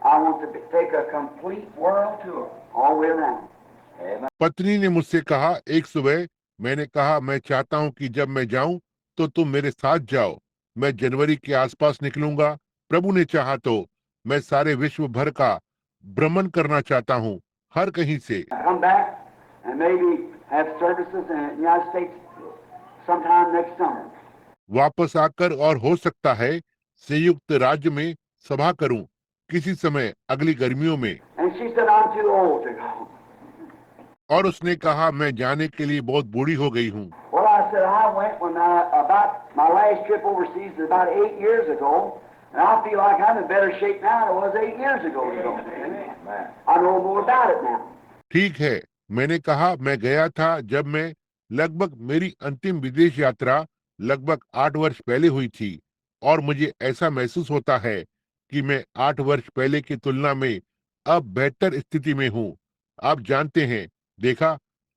I want to take a complete world tour all the way around. Amen. पत्नी ने मुझसे कहा एक सुबह, मैंने कहा मैं चाहता हूं कि जब मैं जाऊं तो तुम मेरे साथ जाओ। मैं जनवरी के आसपास निकलूंगा, प्रभु ने चाहा तो। मैं सारे विश्व भर का भ्रमण करना चाहता हूं, हर कहीं से। Come back and maybe have services in the United States sometime next summer. वापस आकर और हो सकता है संयुक्त राज्य में सभा करूं किसी समय अगली गर्मियों में। And she said, I'm too old to go. और उसने कहा मैं जाने के लिए बहुत बूढ़ी हो गई हूँ। Well, I said, I went when about my last trip overseas was about 8 years ago, and I feel like I'm in better shape now than I was 8 years ago. I know more about it now. ठीक है, मैंने कहा मैं गया था जब मैं लगभग मेरी अंतिम विदेश यात्रा लगभग 8 वर्ष पहले हुई थी, और मुझे ऐसा महसूस होता है कि मैं 8 वर्ष पहले की तुलना में अब बेहतर स्थिति में हूँ। आप जानते हैं, देखा,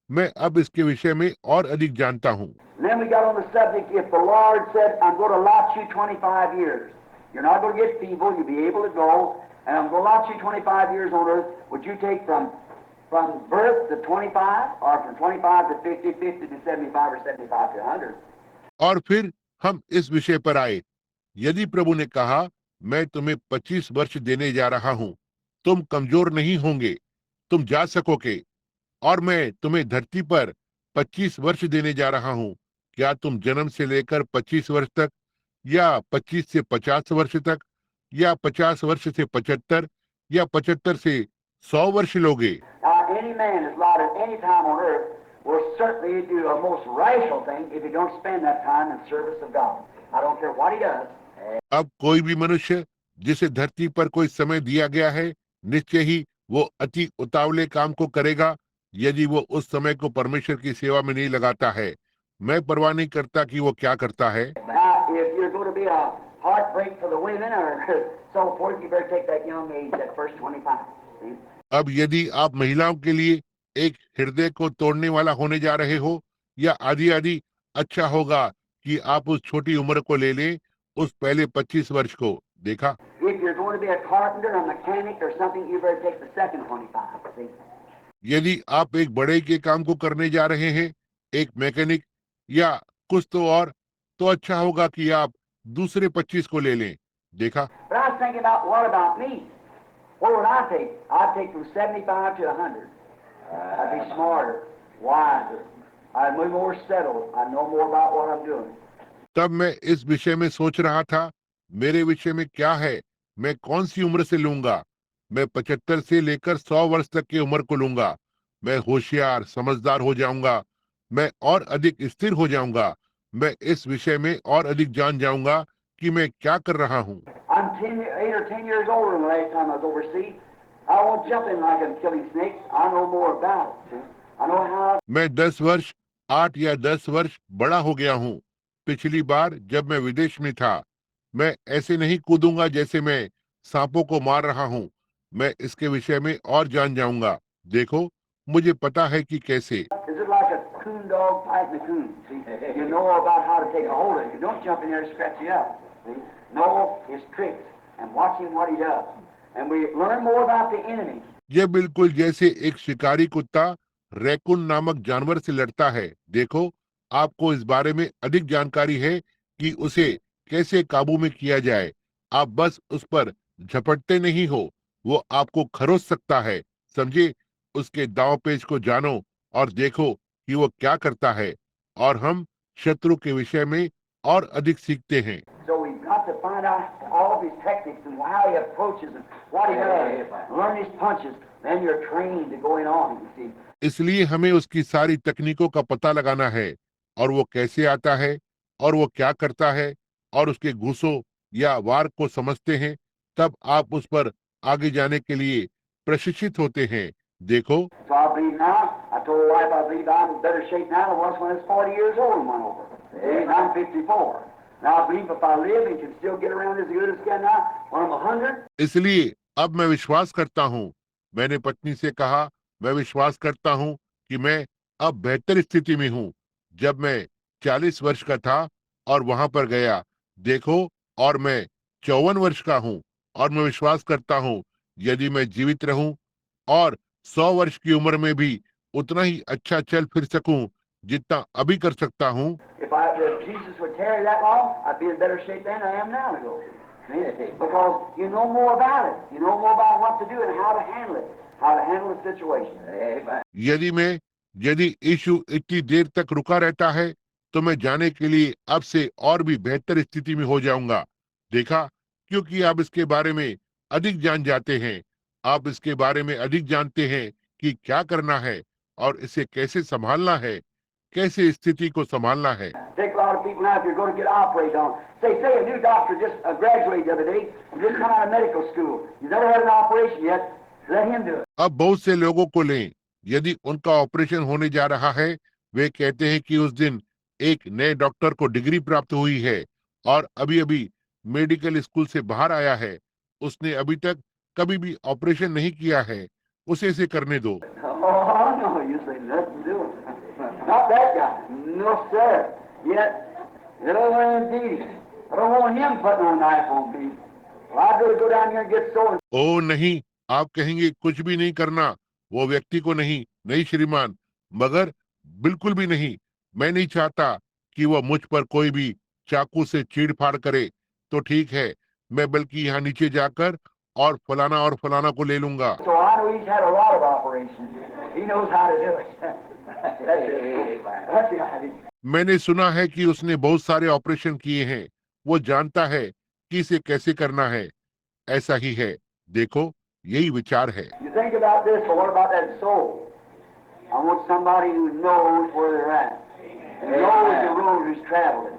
मैं अब इसके विषय में और अधिक जानता हूँ। Then we got on the subject, if the Lord said, I'm going to allot you 25 years. You're not going to get feeble, you'll be able to go, and I'm going to allot you 25 years on earth. Would you take from birth to 25, or from 25 to 50, 50 to 75, or 75 to 100? और फिर हम इस विषय पर आए, यदि प्रभु ने कहा मैं तुम्हें 25 वर्ष देने जा रहा हूँ, तुम कमजोर नहीं होंगे, तुम जा सकोगे, और मैं तुम्हें धरती पर 25 वर्ष देने जा रहा हूँ, क्या तुम जन्म से लेकर 25 वर्ष तक, या 25 से 50 वर्ष तक, या 50 वर्ष से 75, या 75 से 100 वर्ष लोगे? Any man is allotted any time on earth will certainly do a most rational thing if he don't spend that time in service of God. I don't care what he does. अब कोई भी मनुष्य जिसे धरती पर कोई समय दिया गया है, निश्चय ही वो अति उतावले काम को करेगा, यदि वो उस समय को परमेश्वर की सेवा में नहीं लगाता है। मैं परवाह नहीं करता कि वो क्या करता है। Now, if you're going to be a heartbreak for the women or so forth, you better take that young age, that first 25. See? अब यदि आप महिलाओं के लिए एक हृदय को तोड़ने वाला होने जा रहे हो, या आदि आदि, अच्छा होगा कि आप उस छोटी उम्र को ले लें उस पहले 25 वर्ष को देखा। If you're going to be a carpenter, a mechanic, or something, you better take the second 25. See? यदि आप एक बढ़ई के काम को करने जा रहे हैं, एक मैकेनिक या कुछ तो और, तो अच्छा होगा कि आप दूसरे 25 को ले लें। देखा। But I was thinking about what about me? What would I take? I'd take from 75 to 100. I'd be smarter, wiser. I'd be more settled. I'd know more about what I'm doing. तब मैं इस विषय में सोच रहा था, मेरे विषय में क्या है, मैं कौन सी उम्र से लूंगा। मैं 75 से लेकर 100 वर्ष तक की उम्र को लूंगा। मैं होशियार, समझदार हो जाऊंगा। मैं और अधिक स्थिर हो जाऊंगा। मैं इस विषय में और अधिक जान जाऊंगा कि मैं क्या कर रहा हूँ। I'm 8 or 10 years older than the last time I was overseas. I won't jump in like I'm killing snakes. I know more about it. See? I know how. मैं 10 वर्ष, 8 या 10 वर्ष बड़ा हो गया हूँ। पिछली बार जब मैं विदेश में था, मैं ऐसे नहीं कूदूंगा जैसे मैं सांपों को मार रहा हूँ। मैं इसके विषय में और जान जाऊंगा। देखो, मुझे पता है कि कैसे। Is it like a coon dog fighting a coon? See, you know about how to take a hold of it. You don't jump in there and scratch you up. See, know his tricks and watch him what he does. And we learn more about the enemy. यह बिल्कुल जैसे एक शिकारी कुत्ता raccoon नामक जानवर से लड़ता है। देखो, आपको इस बारे में अधिक जानकारी है कि उसे कैसे काबू में किया जाए। आप बस उस पर झपटते नहीं हो, वो आपको खरोच सकता है। समझे? उसके दांव पेच को जानो और देखो कि वो क्या करता है। और हम शत्रु के विषय में और अधिक सीखते हैं। So we've got to find out all of his techniques and how he approaches and what he does. Learn his punches. Then you're trained to going on. You see. इसलिए हमें उसकी सारी तकनीकों का पता लगाना है और वो कैसे आता है और वो क्या करता है और उसके घूसों या वार को समझते हैं। तब आप उस पर आगे जाने के लिए प्रशिक्षित होते हैं। देखो, So I believe now, I told the wife I believe I'm in better shape now than I was when I was 40 years old and went over. And I'm 54. Now I believe if I live and can still get around as good as I can now, when I'm 100, इसलिए अब मैं विश्वास करता हूँ। मैंने पत्नी से कहा, मैं विश्वास करता हूँ कि मैं अब बेहतर स्थिति में हूँ। जब मैं 40 वर्ष का था और वहां पर गया, देखो, और मैं 54 वर्ष का हूँ। और मैं विश्वास करता हूँ, यदि मैं जीवित रहूं और 100 वर्ष की उम्र में भी उतना ही अच्छा चल फिर सकूं जितना अभी कर सकता हूँ। if Jesus would tarry that long, I'd be in better shape than I am now to go. See? Because you know more about it. You know more about what to do and how to handle it. How to handle the situation. Amen. यदि यीशु इतनी देर तक रुका रहता है, तो मैं जाने के लिए अब से और भी बेहतर स्थिति में हो जाऊंगा। देखा, क्योंकि आप इसके बारे में अधिक जान जाते हैं। आप इसके बारे में अधिक जानते हैं कि क्या करना है और इसे कैसे संभालना है, कैसे स्थिति को संभालना है। Take a lot of people now if you're going to get operated on. Say a new doctor just graduated the other day and just come out of medical school. He's never had an operation yet. Let him do it. अब बहुत से लोगों को लें, यदि उनका operation होने जा रहा है, वे कहते हैं कि उस दिन एक नए डॉक्टर को डिग्री प्राप्त हुई है और अभी अभी मेडिकल स्कूल से बाहर आया है। उसने अभी तक कभी भी ऑपरेशन नहीं किया है, उसे इसे करने दो। Oh, no, you say nothing to it. Not that guy. No, sir. Yet, no, indeed. I don't want him putting a knife on me. Well, I'd rather go down here and get sore. ओ नहीं, आप कहेंगे कुछ भी नहीं करना, वो व्यक्ति को नहीं, नहीं श्रीमान, मगर बिल्कुल भी नहीं। मैं नहीं चाहता कि वह मुझ पर कोई भी चाकू से चीड़-फाड़ करे। तो ठीक है, मैं बल्कि यहाँ नीचे जाकर और फलाना को ले लूंगा। So I know he's had a lot of operations. He knows how to do it. That's the idea. मैंने सुना है कि उसने बहुत सारे ऑपरेशन किए हैं। वो जानता है कि इसे कैसे करना है। ऐसा ही है। देखो, यही विचार है। You think about this, but what about that soul? I want somebody who knows where they're at. And knows the road who's traveling.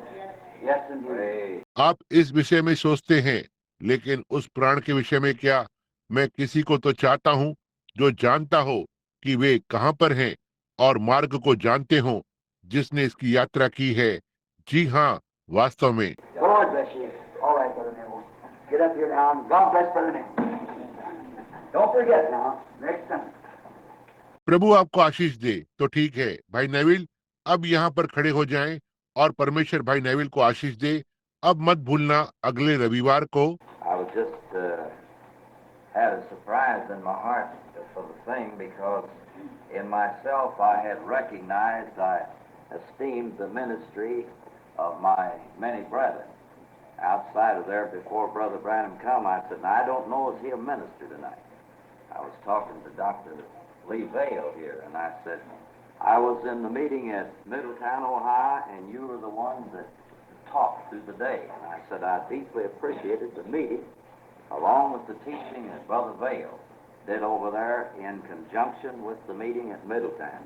Yes, indeed. आप इस विषय में सोचते हैं, लेकिन उस प्राण के विषय में क्या? मैं किसी को तो चाहता हूँ जो जानता हो कि वे कहाँ पर हैं और मार्ग को जानते हो, जिसने इसकी यात्रा की है। जी हाँ, वास्तव में। The Lord bless you. All right, Brother Neville. Get up here now. and God bless Brother Neville. Don't forget now, next time. प्रभु आपको आशीष दे। तो ठीक है, भाई नेविल, अब यहाँ पर खड़े हो जाएं और परमेश्वर भाई नेविल को आशीष दे अब मत भूलना अगले रविवार को I was just had a surprise in my heart for the thing because in myself I had recognized, I esteemed the ministry of my many brethren. Outside of there, before Brother Branham come, I said, now, I don't know is he a minister tonight. I was talking to Dr. Lee Vale here, and I said, I was in the meeting at Middletown, Ohio, and you were the one that talked through the day. And I said, I deeply appreciated the meeting, along with the teaching that Brother Vale did over there in conjunction with the meeting at Middletown.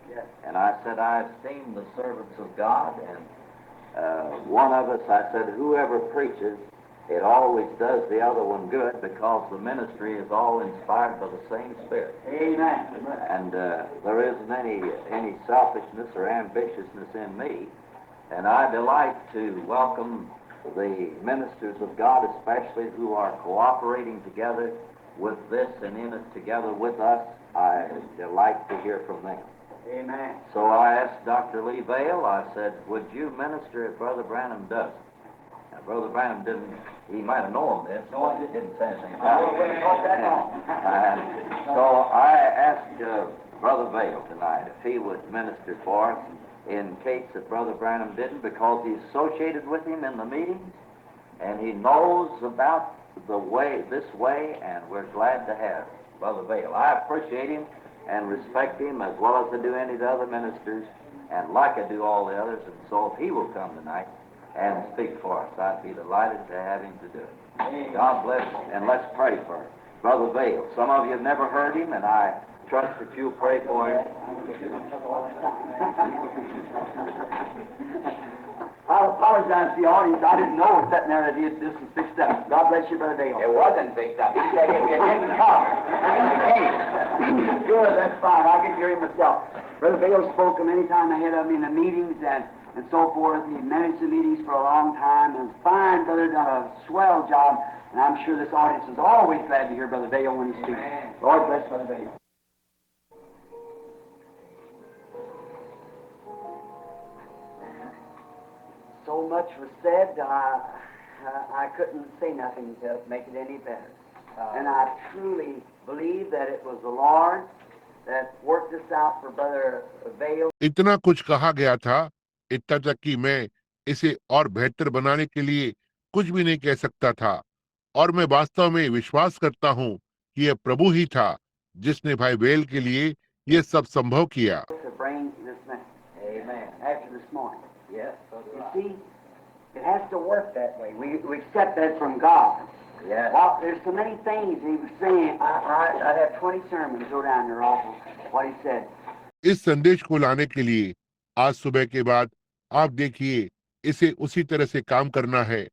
Yes. And I said, I esteem the servants of God, and one of us, I said, whoever preaches, it always does the other one good because the ministry is all inspired by the same Spirit. Amen. And there isn't any selfishness or ambitiousness in me. And I delight to welcome the ministers of God, especially who are cooperating together with this and in it together with us. I delight to hear from them. Amen. So I asked Dr. Lee Vale, I said, would you minister if Brother Branham does? Now, Brother Branham didn't, he might have known this, so he didn't say anything about it. So I asked Brother Vale tonight if he would minister for us in case that Brother Branham didn't, because he's associated with him in the meetings, and he knows about the way, this way, and we're glad to have Brother Vale. I appreciate him and respect him as well as I do any of the other ministers, and like I do all the others, and so if he will come tonight and speak for us, I'd be delighted to have him to do it. God bless him, and let's pray for Brother Vale. Some of you have never heard him, and I trust that you'll pray for him. I apologize to the audience. I didn't know it was sitting there that this was fixed up. God bless you, Brother Dale. It wasn't fixed up. He said if you didn't come, you came. Good, that's fine. I can hear him myself. Brother Vale spoke many times ahead of me in the meetings and so forth. He managed the meetings for a long time. And fine, brother, done a swell job. And I'm sure this audience is always glad to hear Brother Vale when he speaks. Lord bless Brother Vale. So much was said, I couldn't say nothing to make it any better. And I truly believe that it was the Lord that worked this out for Brother Vale. इतना कुछ कहा गया था, इतना तक कि मैं इसे और बेहतर बनाने के लिए कुछ भी नहीं कह सकता था, और मैं वास्तव में विश्वास करता हूँ कि यह प्रभु ही था जिसने भाई वेल के लिए यह सब संभव किया। To bring this message. Amen. After this morning. Yes, so do You I. see, it has to work that way. We accept that from God. Yes. Well, there's so many things he was saying. I'd have 20 sermons go down there off of what he said. इस संदेश को लाने के लिए आज सुबह के बाद आप देखिए, इसे उसी तरह से काम करना है।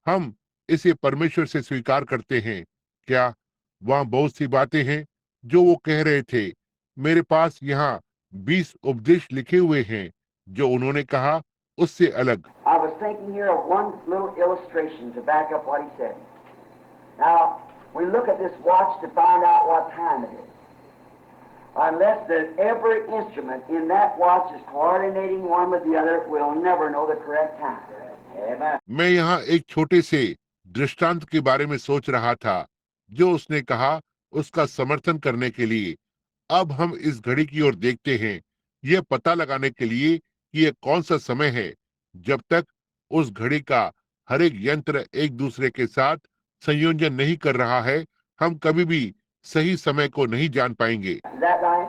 हम इसे परमेश्वर से स्वीकार करते हैं। क्या वहाँ बहुत सी बातें हैं जो वो कह रहे थे? मेरे पास यहाँ 20 उपदेश लिखे हुए हैं जो उन्होंने कहा उससे अलग। I was thinking here of one little illustration to back up what he said. Now, we look at this watch to find out what time it is. Unless that every instrument in that watch is coordinating one with the other, we'll never know the correct time. Amen. मैं यहाँ एक छोटे से दृष्टांत के बारे में सोच रहा था जो उसने कहा उसका समर्थन करने के लिए। अब हम इस घड़ी की ओर देखते हैं, यह पता लगाने के लिए कि यह कौन सा समय है। जब तक उस घड़ी का हर एक यंत्र एक दूसरे के साथ संयोजन नहीं कर रहा है, हम कभी भी सही समय को नहीं जान पाएंगे। Is that right?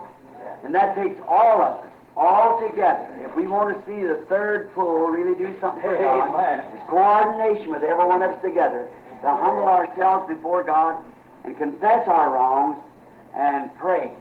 And that takes all of us, all together. If we want to see the third pull really do something for God, Amen. it's coordination with every one of us together to humble ourselves before God and confess our wrongs and pray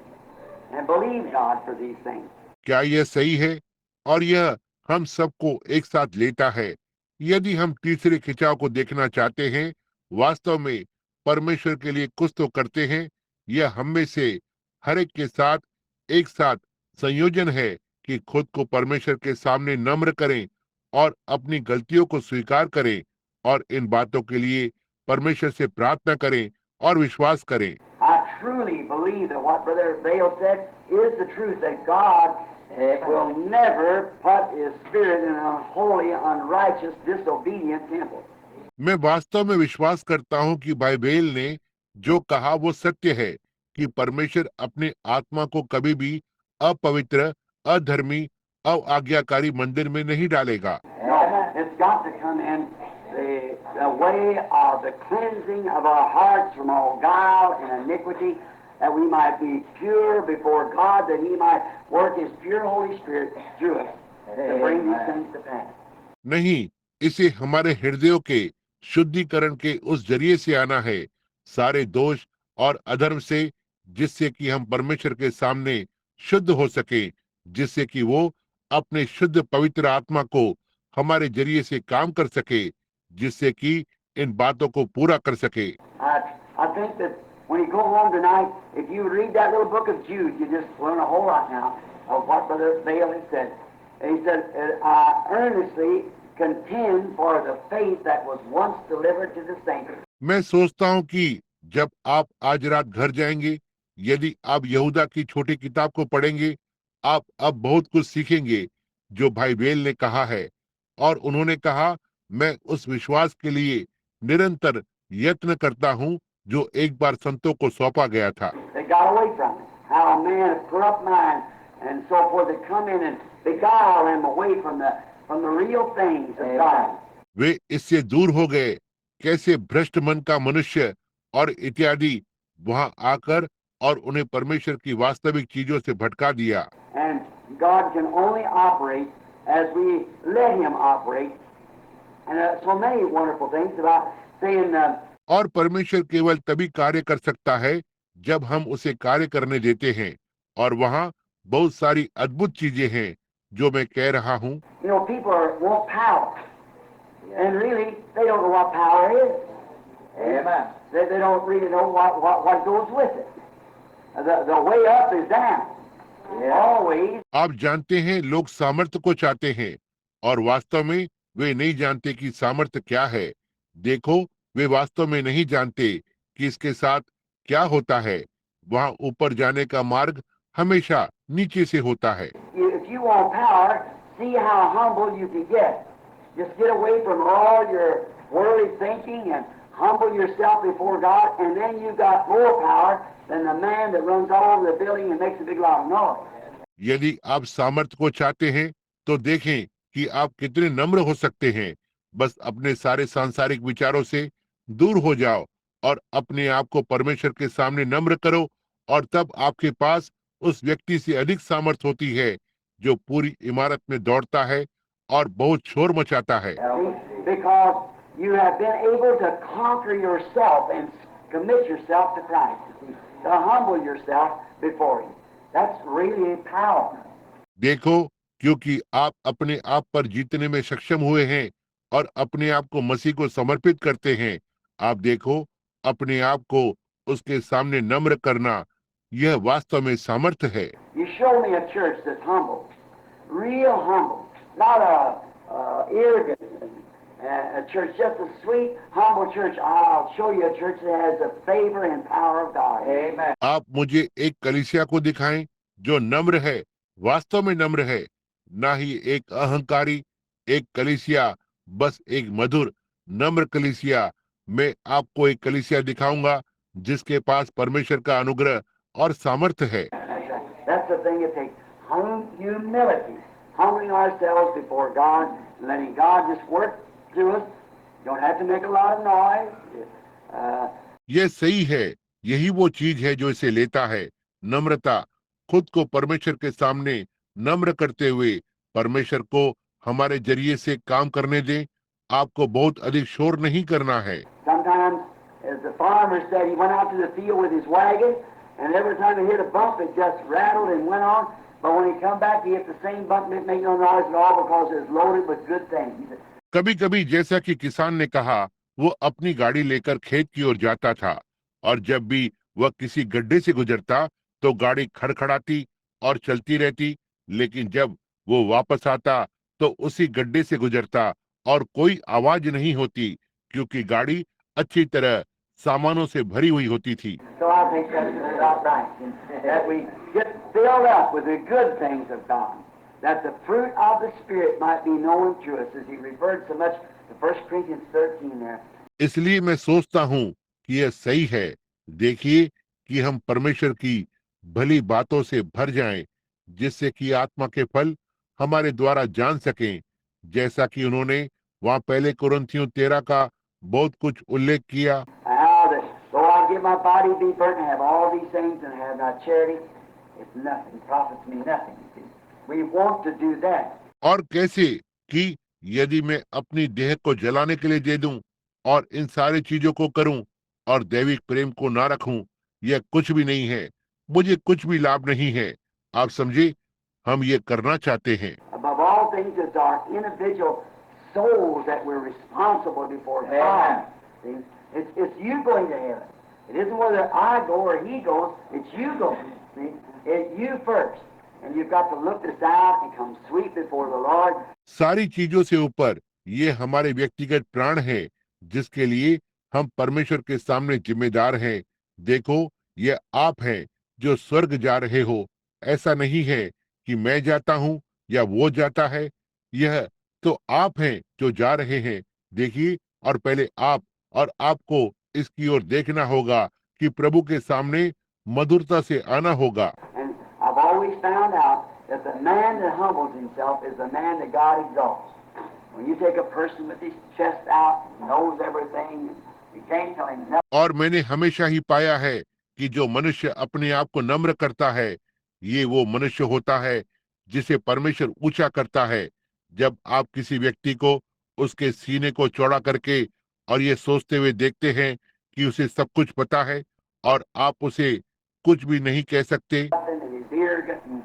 and believe God for these things. क्या यह सही है? और यह हम सबको एक साथ लेता है। यदि हम तीसरे खिंचाव को देखना चाहते हैं, वास्तव में परमेश्वर के लिए कुछ तो करते हैं, यह हम में से हर एक साथ संयोजन है कि खुद को परमेश्वर के सामने नम्र करें और अपनी गलतियों को स्वीकार करें और इन बातों के लिए परमेश्वर से प्रार्थना करें और विश्वास करें। I truly believe that what Brother Vale said is the truth, that God will never put his spirit in an unholy, unrighteous, disobedient temple. मैं वास्तव में विश्वास करता हूं कि बाइबल ने जो कहा वो सत्य है कि परमेश्वर अपने आत्मा को कभी भी अपवित्र, अधर्मी, अआज्ञाकारी मंदिर में नहीं डालेगा। No, it's got to come in the way of the cleansing of our hearts from all guile and iniquity, that we might be pure before God, that He might work His pure Holy Spirit through us to bring these things to pass. नहीं, इसे हमारे हृदयों के शुद्धिकरण के उस जरिए से आना है, सारे दोष और अधर्म से, जिससे कि हम परमेश्वर के सामने शुद्ध हो सके, जिससे कि वो अपने शुद्ध पवित्र आत्मा को हमारे जरिए से काम कर सके, जिससे कि इन बातों को पूरा कर सके। I think that when you go home tonight, if you read that little book of Jude, you just learn a whole lot now of what Brother Bale had said. And he said, I earnestly contend for the faith that was once delivered to the saints. मैं सोचता हूँ कि जब आप आज रात घर जाएंगे, यदि आप यहूदा की छोटी किताब को पढ़ेंगे, आप अब बहुत कुछ सीखेंगे जो भाई बेल ने कहा है। और उन्होंने कहा, मैं उस विश्वास के लिए निरंतर यत्न करता हूँ जो एक बार संतों को सौंपा गया था। They got away from it. How a man of corrupt mind and so forth had come in and beguile them away from the real things of God. वे इससे दूर हो गए, कैसे भ्रष्ट मन का मनुष्य और इत्यादि वहां आकर और उन्हें परमेश्वर की वास्तविक चीजों से भटका दिया। And God can only operate as we let Him operate. And so many wonderful things about saying, और परमेश्वर केवल तभी कार्य कर सकता है जब हम उसे कार्य करने देते हैं, और वहाँ बहुत सारी अद्भुत चीजें हैं जो मैं कह रहा हूँ। people want power. And really, they don't know what power is. Amen. They don't really know what goes with it. The way up is down. Always. आप जानते हैं, लोग सामर्थ्य को चाहते हैं और वास्तव में वे नहीं जानते कि सामर्थ्य क्या है। देखो, वे वास्तव में नहीं जानते कि इसके साथ क्या होता है। वहाँ ऊपर जाने का मार्ग हमेशा नीचे से होता है। If you want power, see how humble you can get. Just get away from all your worldly thinking and humble yourself before God, and then you got more power than the man that runs all over the building and makes a big lot of noise. यदि आप सामर्थ्य को चाहते हैं तो देखें कि आप कितने नम्र हो सकते हैं। बस अपने सारे सांसारिक विचारों से दूर हो जाओ और अपने आप को परमेश्वर के सामने नम्र करो, और तब आपके पास उस व्यक्ति से अधिक सामर्थ्य होती है जो पूरी इमारत में दौड़ता है और बहुत शोर मचाता है। Because you have been able to conquer yourself and commit yourself to Christ, to humble yourself before Him. That's really power. देखो, क्योंकि आप अपने आप पर जीतने में सक्षम हुए हैं और अपने आप को मसीह को समर्पित करते हैं। आप देखो, अपने आप को उसके सामने नम्र करना, यह वास्तव में सामर्थ्य है। You show me a church that's humble, real humble, not a arrogant, a church, just a sweet, humble church. I'll show you a church that has the favor and power of God. Amen. आप मुझे एक कलीसिया को दिखाएं जो नम्र है, वास्तव में नम्र है, ना ही एक अहंकारी, एक कलीसिया, बस एक मधुर नम्र कलीसिया। मैं आपको एक कलीसिया दिखाऊंगा जिसके पास परमेश्वर का अनुग्रह और सामर्थ्य है। That's the thing it takes. Humility, humbling ourselves before God, and letting God just work through us. Don't have to make a lot of noise. यह सही है, यही वो चीज है जो इसे लेता है, नम्रता, खुद को परमेश्वर के सामने नम्र करते हुए परमेश्वर को हमारे जरिए से काम करने दें। आपको बहुत अधिक शोर नहीं करना है। Sometimes, as the farmer said, he went out to the field with his wagon, and every time he hit a bump, it just rattled and went on. But when he come back, he hit the same bump, didn't make no noise at all because it was loaded with good things. कभी कभी, जैसा कि किसान ने कहा, वो अपनी गाड़ी लेकर खेत की ओर जाता था, और जब भी वह किसी गड्ढे से गुजरता तो गाड़ी खड़खड़ाती और चलती रहती, लेकिन जब वो वापस आता तो उसी गड्ढे से गुजरता और कोई आवाज नहीं होती, क्योंकि गाड़ी अच्छी तरह सामानों से भरी हुई होती थी। So I think that's about right. And that we get filled up with the good things of God, that the fruit of the Spirit might be known to us, as he referred so much to 1 Corinthians 13 there. इसलिए मैं सोचता हूँ कि यह सही है। देखिए कि हम परमेश्वर की भली बातों से भर जाएं, जिससे कि आत्मा के फल हमारे द्वारा जान सकें, जैसा कि उन्होंने वहाँ पहले कुरिन्थियों 13 का बहुत कुछ उल्लेख किया। How that, though I give my body be burnt and have all these things and have not charity, it's nothing, profits me nothing. You see. We want to do that. और कैसे कि यदि मैं अपनी देह को जलाने के लिए दे दूं और इन सारी चीजों को करूं और दैविक प्रेम को ना रखूं, यह कुछ भी नहीं है, मुझे कुछ भी लाभ नहीं है। आप समझे, हम ये करना चाहते हैं। Above all things, it's our individual souls that we're responsible before God. See? It's you going to heaven. It isn't whether I go or he goes, it's you going. See? It's you first. And you've got to look this out and come sweet before the Lord. सारी चीजों से ऊपर ये हमारे व्यक्तिगत प्राण है, जिसके लिए हम परमेश्वर के सामने जिम्मेदार हैं। देखो, ये आप हैं जो स्वर्ग जा रहे हो। ऐसा नहीं है कि मैं जाता हूँ या वो जाता है, यह तो आप हैं जो जा रहे हैं। देखिए, और पहले आप और आपको इसकी ओर देखना होगा कि प्रभु के सामने मधुरता से आना होगा। And I've always found out that the man that humbles himself is the man that God exalts. When you take a person with his chest out, knows everything, you can't tell him nothing. और मैंने हमेशा ही पाया है कि जो मनुष्य अपने आप को नम्र करता है, ये वो मनुष्य होता है जिसे परमेश्वर ऊंचा करता है। जब आप किसी व्यक्ति को उसके सीने को चौड़ा करके और ये सोचते हुए देखते हैं कि उसे सब कुछ पता है और आप उसे कुछ भी नहीं कह सकते, And his ear getting,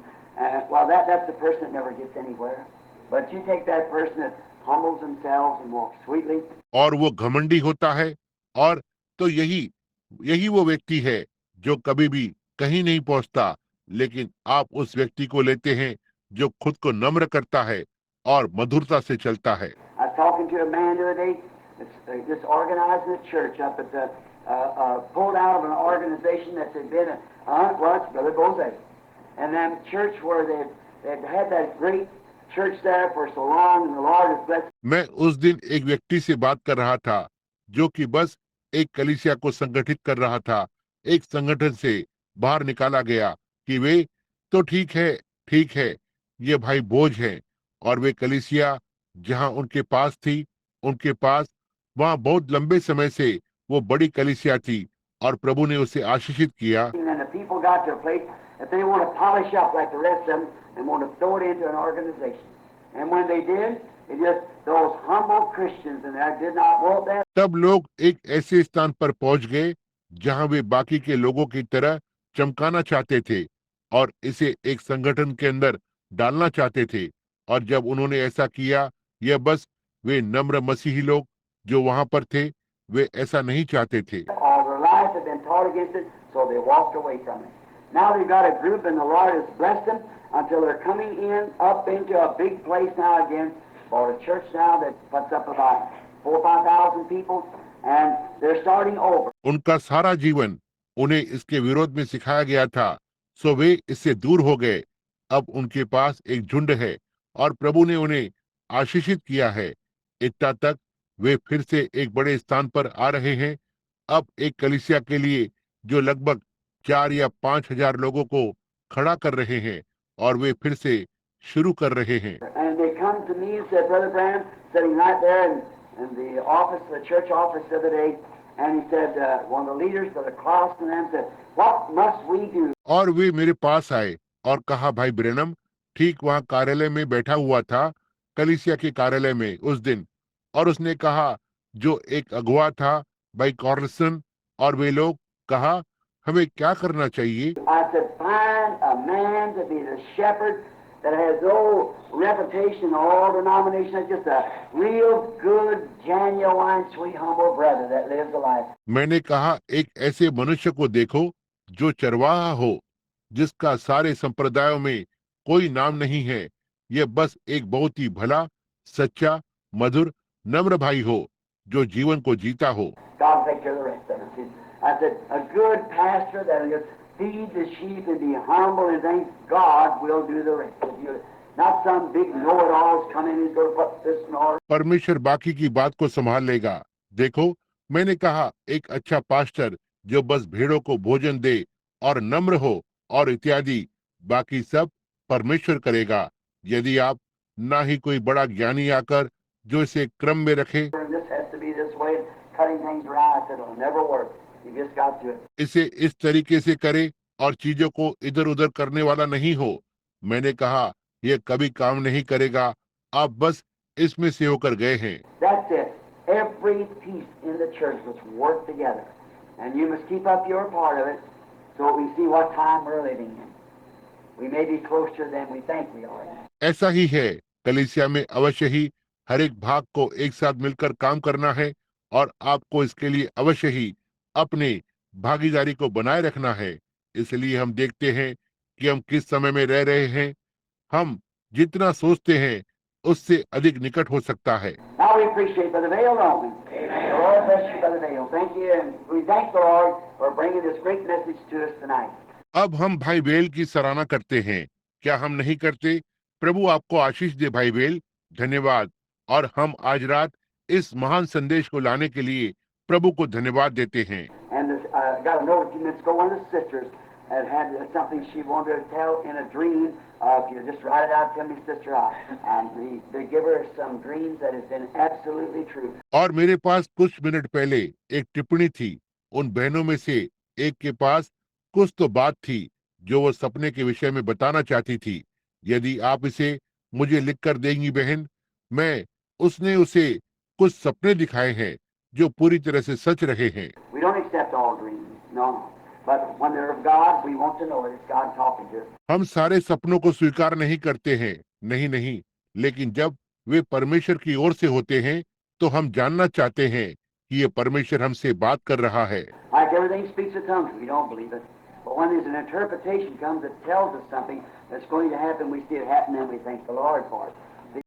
well, that's the person that never gets anywhere. But you take that person that humbles themselves and walks sweetly. और वो घमंडी होता है, और तो यही वो व्यक्ति है जो कभी भी कहीं नहीं पहुंचता। लेकिन आप उस व्यक्ति को लेते हैं जो खुद को नम्र करता है और मधुरता से चलता है। I was talking to a man the other day that's just organizing a church up at the, pulled out of an organization that had been, well, it's Brother Bose. And then church where they'd had that great church there for so long, and the Lord has blessed. मैं उस दिन एक व्यक्ति से बात कर रहा था जो कि बस एक कलीसिया को संगठित कर रहा था। एक संगठन से बाहर निकाला गया कि वे तो ठीक है, ये भाई बोझ है, और वे कलीसिया जहां उनके पास थी, उनके पास वहां बहुत लंबे समय से वो बड़ी कलीसिया थी और प्रभु ने उसे आशीषित किया। And then the people got to a place that they want to polish up like the rest of them and want to throw it into an organization. And when they did, it just, those humble Christians and that did not want that. तब लोग एक ऐसे स्थान पर पहुंच गए जहां वे बाकी के लोगों की तरह चमकाना चाहते थे और इसे एक संगठन के अंदर डालना चाहते थे। और जब उन्होंने ऐसा किया, यह बस वे नम्र मसीही लोग जो वहां पर थे, वे ऐसा नहीं चाहते थे। All their lives have been taught against it, so they walked away from it. Now they've got a group and the Lord has blessed them until they're coming in up into a big place now again for a church now that puts up about 4,000 or 5,000 people, and they're starting over. उनका सारा जीवन उन्हें इसके विरोध में सिखाया गया था, सो वे इससे दूर हो गए। अब उनके पास एक झुंड है और प्रभु ने उन्हें आशीषित किया है। इतना तक वे फिर से एक बड़े स्थान पर आ रहे हैं, अब एक कलीसिया के लिए जो लगभग 4 या 5 हजार लोगों को खड़ा कर रहे हैं, और वे फिर से शुरू कर रहे हैं। And they come to me and said, Brother Branham, sitting right there in the office, the church office the other day, and he said, one of the leaders of the class and them said, what must we do? और वे मेरे पास आए और कहा, भाई Branham ठीक वहाँ कार्यालय में बैठा हुआ था, कलीसिया के कार्यालय में उस दिन, और उसने कहा, जो एक अगुवा था भाई कॉर्सन, और वे लोग कहा, हमें क्या करना चाहिए? I said, find a man to be the shepherd that has no reputation in all denominations, just a real good, genuine, sweet, humble brother that lives a life. मैंने कहा, एक ऐसे मनुष्य को देखो जो चरवाहा हो, जिसका सारे संप्रदायों में कोई नाम नहीं है, यह बस एक बहुत ही भला, सच्चा, मधुर, नम्र भाई हो जो जीवन को जीता हो। God take care of the rest of it. See, I said, a good pastor that'll just feed the sheep and be humble and things, God will do the rest. If you, not some big know-it-alls come in, he's going to put this in order. परमेश्वर बाकी की बात को संभाल लेगा। देखो, मैंने कहा एक अच्छा पास्टर जो बस भेड़ों को भोजन दे और नम्र हो और इत्यादि, बाकी सब परमेश्वर करेगा। यदि आप ना ही कोई बड़ा ज्ञानी आकर जो इसे क्रम में रखे, This has to be this way, cutting things right, it'll never work. You just got to it. इसे इस तरीके से करे और चीजों को इधर उधर करने वाला नहीं हो। मैंने कहा यह कभी काम नहीं करेगा, आप बस इसमें से होकर गए हैं। That's it. Every piece in the church must work together. And you must keep up your part of it so we see what time we're living in. We may be closer than we think we are. ऐसा ही है, कलीसिया में अवश्य ही हर एक भाग को एक साथ मिलकर काम करना है और आपको इसके लिए अवश्य ही अपनी भागीदारी को बनाए रखना है। इसलिए हम देखते हैं कि हम किस समय में रह रहे हैं। हम जितना सोचते हैं उससे अधिक निकट हो सकता है। Now we appreciate Brother Vail, don't we? Amen. The Lord bless you, Brother Vail. Thank you, and we thank the Lord for bringing this great message to us tonight. अब हम भाई वेल की सराहना करते हैं, क्या हम नहीं करते? प्रभु आपको आशीष दे भाई वेल, धन्यवाद। और हम आज रात इस महान संदेश को लाने के लिए प्रभु को धन्यवाद देते हैं। And this, got a note a few minutes ago, one of the sisters had something she wanted to tell in a dream. If you just write it out to me, sister, they give her some dreams that has been absolutely true. और मेरे पास कुछ minute पहले एक टिप्पणी थी। उन बहनों में से एक के पास कुछ तो बात थी जो वो सपने के विषय में बताना चाहती थी। यदि आप इसे मुझे लिखकर देंगी बहन, मैं उसने उसे कुछ सपने दिखाए हैं जो पूरी तरह से सच रहे हैं। We don't accept all dreams, no. But when they're of God, we want to know it. It's God talking to us. हम सारे सपनों को स्वीकार नहीं करते हैं, नहीं, लेकिन जब वे परमेश्वर की ओर से होते हैं तो हम जानना चाहते हैं कि ये परमेश्वर हमसे बात कर रहा है। Like everything speaks of tongues, we don't believe it. But when there's an interpretation comes that tells us something that's going to happen, we see it happen and we thank the Lord for it.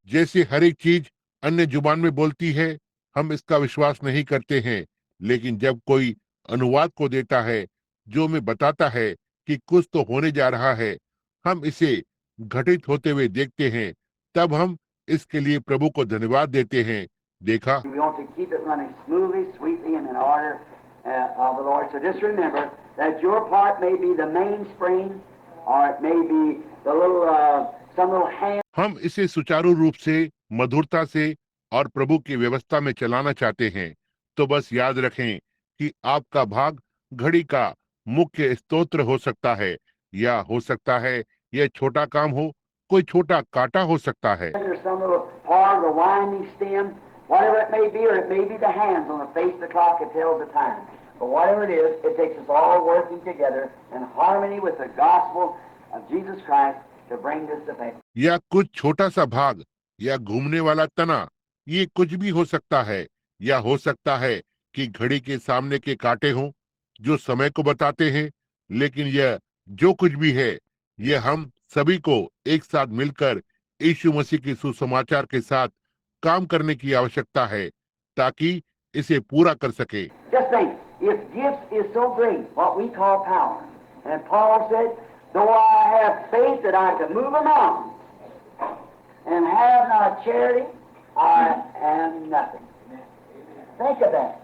जैसे हर एक चीज अन्य जुबान में बोलती है, हम इसका विश्वास नहीं करते हैं, लेकिन जब कोई अनुवाद को देता है जो हमें बताता है कि कुछ तो होने जा रहा है, हम इसे घटित होते हुए देखते हैं, तब हम इसके लिए प्रभु को धन्यवाद देते हैं। देखा, We want to keep it running smoothly, sweetly, and in order of the Lord. So just remember that your part may be the mainspring, or it may be the little, some little hand. हम इसे सुचारू रूप से, मधुरता से और प्रभु की व्यवस्था में चलाना चाहते हैं। तो बस याद रखें कि आपका भाग घड़ी का मुख्य स्तोत्र हो सकता है, या हो सकता है यह छोटा काम हो, कोई छोटा कांटा हो सकता है। There's some little part of the winding stem, whatever it may be, or it may be the hands on the face of the clock that tells the time. But whatever it is, it takes us all working together in harmony with the gospel of Jesus Christ to bring this to pass. या कुछ छोटा सा भाग या घूमने वाला तना, ये कुछ भी हो सकता है, या हो सकता है कि घड़ी के सामने के कांटे हों जो समय को बताते हैं। लेकिन यह जो कुछ भी है, यह हम सभी को एक साथ मिलकर यीशु मसीह के सुसमाचार के साथ काम करने की आवश्यकता है ताकि इसे पूरा कर सके। Just think, if gift is so great, what we call power, and Paul said, though I have faith that I can move a mountain, and have not charity, I am nothing. Think of that.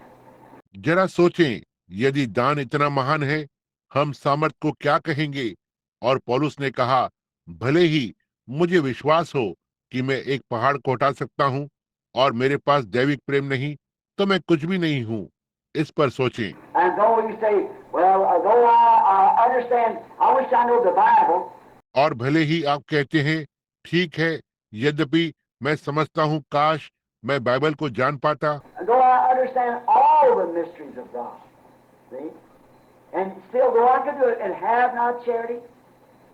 जरा सोचें, यदि दान इतना महान है, हम सामर्थ को क्या कहेंगे? और पौलुस ने कहा, भले ही मुझे विश्वास हो कि मैं एक पहाड़ को हटा सकता हूँ और मेरे पास दैविक प्रेम नहीं, तो मैं कुछ भी नहीं हूँ। इस पर सोचें। And though you say, well, though I understand, I wish I know the Bible. और भले ही आप कहते हैं, ठीक है, यद्यपि मैं समझता हूँ, काश मैं बाइबल को जान पाता। Though I understand all the mysteries of God, see, and still, though I could do it and have not charity,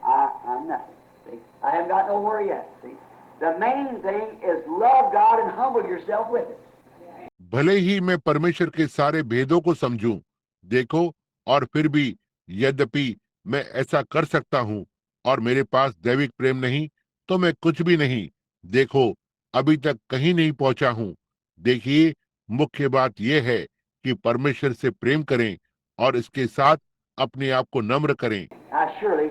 I'm nothing. See, I haven't got nowhere yet. See, the main thing is love God and humble yourself with it. भले ही मैं परमेश्वर के सारे भेदों को समझूं, देखो, और फिर भी यद्यपि मैं ऐसा कर सकता हूँ और मेरे पास दैविक प्रेम नहीं, तो मैं कुछ भी नहीं। देखो, अभी तक कहीं नहीं पहुंचा हूँ। देखिए, मुख्य बात यह है कि परमेश्वर से प्रेम करें और इसके साथ अपने आप को नम्र करें। Now, surely,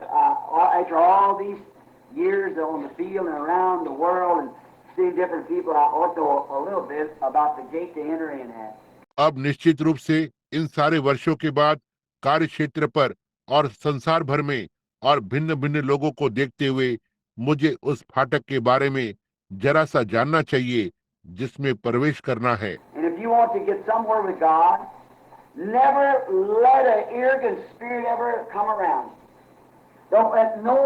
after all these years on the field and around the world and seeing different people, I ought to know a little bit about the gate to enter in at. अब निश्चित रूप से इन सारे वर्षों के बाद कार्य क्षेत्र पर और संसार भर में और भिन्न भिन्न लोगों को देखते हुए मुझे उस फाटक के बारे में जरा सा जानना चाहिए जिसमें प्रवेश करना है। And if you want to get somewhere with God, never let an arrogant spirit ever come around. Don't let no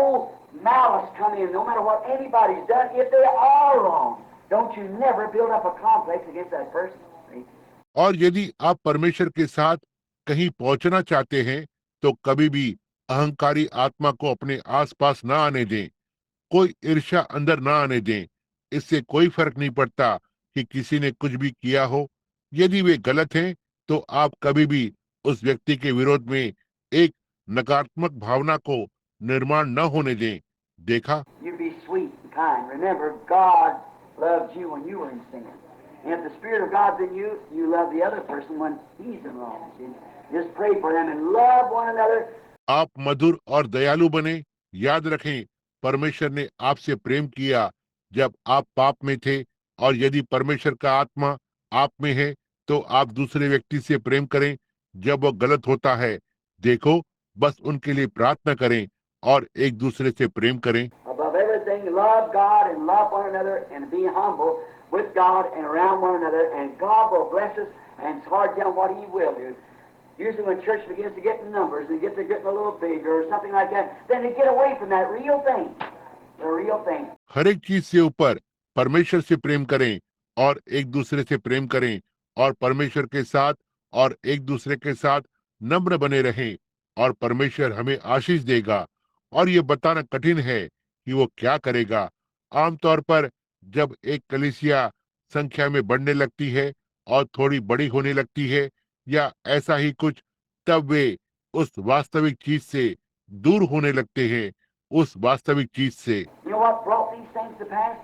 malice come in, no matter what anybody's done. If they are wrong, don't you never build up a complex against that person. और यदि आप परमेश्वर के साथ कहीं पहुंचना चाहते हैं तो कभी भी अहंकारी आत्मा को अपने आसपास ना आने दें, कोई ईर्ष्या अंदर ना आने दें। इससे कोई फर्क नहीं पड़ता कि किसी ने कुछ भी किया हो। यदि वे गलत हैं तो आप कभी भी उस व्यक्ति के विरोध में एक नकारात्मक भावना को निर्माण न होने दें। देखा, You be sweet and kind. Remember, God loved you when you were in sin. And if the Spirit of God's in you, you love the other person when he's in wrong. See? Just pray for them and love one another. आप मधुर और दयालु बने। याद रखें, परमेश्वर ने आपसे प्रेम किया जब आप पाप में थे, और यदि परमेश्वर का आत्मा आप में है तो आप दूसरे व्यक्ति से प्रेम करें जब वो गलत होता है। देखो, बस उनके लिए प्रार्थना करें और एक दूसरे से प्रेम करें। Above everything, love God and love one another and be humble with God and around one another, and God will bless us, and it's hard to tell what He will do. Usually when church begins to get in numbers and get to getting a little bigger or something like that, then they get away from that real thing, the real thing. हर एक चीज से ऊपर परमेश्वर से प्रेम करें और एक दूसरे से प्रेम करें और परमेश्वर के साथ और एक दूसरे के साथ नम्र बने रहें और परमेश्वर हमें आशीष देगा। और ये बताना कठिन है कि वो क्या करेगा। आमतौर पर जब एक कलीसिया संख्या में बढ़ने लगती है और थोड़ी बड़ी होने लगती है या ऐसा ही कुछ, तब वे उस वास्तविक चीज से दूर होने लगते हैं, उस वास्तविक चीज से। You know what brought these things to pass?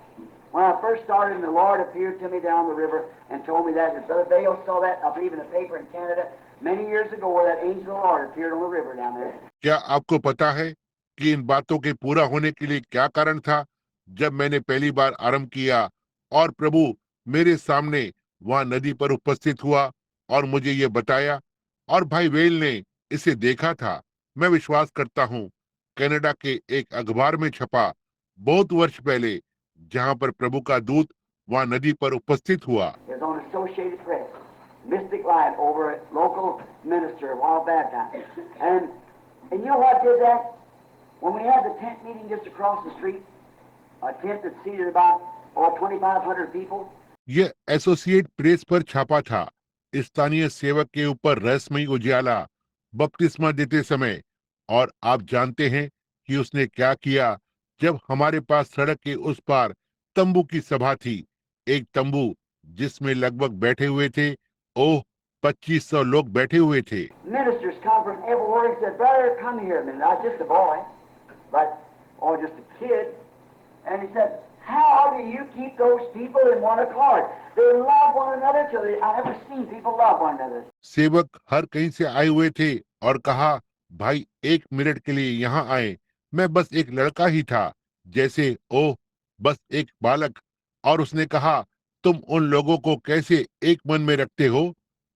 When I first started, and the Lord appeared to me down the river and told me that. And Brother Bale saw that, I believe, in the paper in Canada many years ago, where that angel of the Lord appeared on the river down there. क्या आपको पता है कि इन बातों के पूरा होने के लिए क्या कारण था? जब मैंने पहली बार आरंभ किया और प्रभु मेरे सामने वहां नदी पर उपस्थित हुआ और मुझे ये बताया, और भाई वेल ने इसे देखा था। मैं विश्वास करता हूँ कनाडा के एक अखबार में छपा बहुत वर्ष पहले, जहां पर प्रभु का दूत वहां नदी पर उपस्थित हुआ। It was on Associated Press. Mystic Light over a local minister a while back now. And you know what did that? When we had the tent meeting just across the street, a tent that seated about 2,500 people. ये associate press पर छापा था। स्थानीय सेवक के ऊपर रहस्यमयी उजाला बपतिस्मा देते समय। और आप जानते हैं कि उसने क्या किया? जब हमारे पास सड़क के उस पार तंबू की सभा थी, एक तंबू जिसमें लगभग बैठे हुए थे, ओह, 2500 लोग बैठे हुए थे। Ministers come from everywhere and said, "Brother, come here a minute." Not just a boy, but just a kid. And he said, "How do you keep those people in one accord? They love one another till I never seen people love one another." सेवक हर कहीं से आए हुए थे और कहा, भाई 1 minute के लिए यहाँ आए। मैं बस एक लड़का ही था, जैसे ओह, बस एक बालक। और उसने कहा, तुम उन लोगों को कैसे एक मन में रखते हो?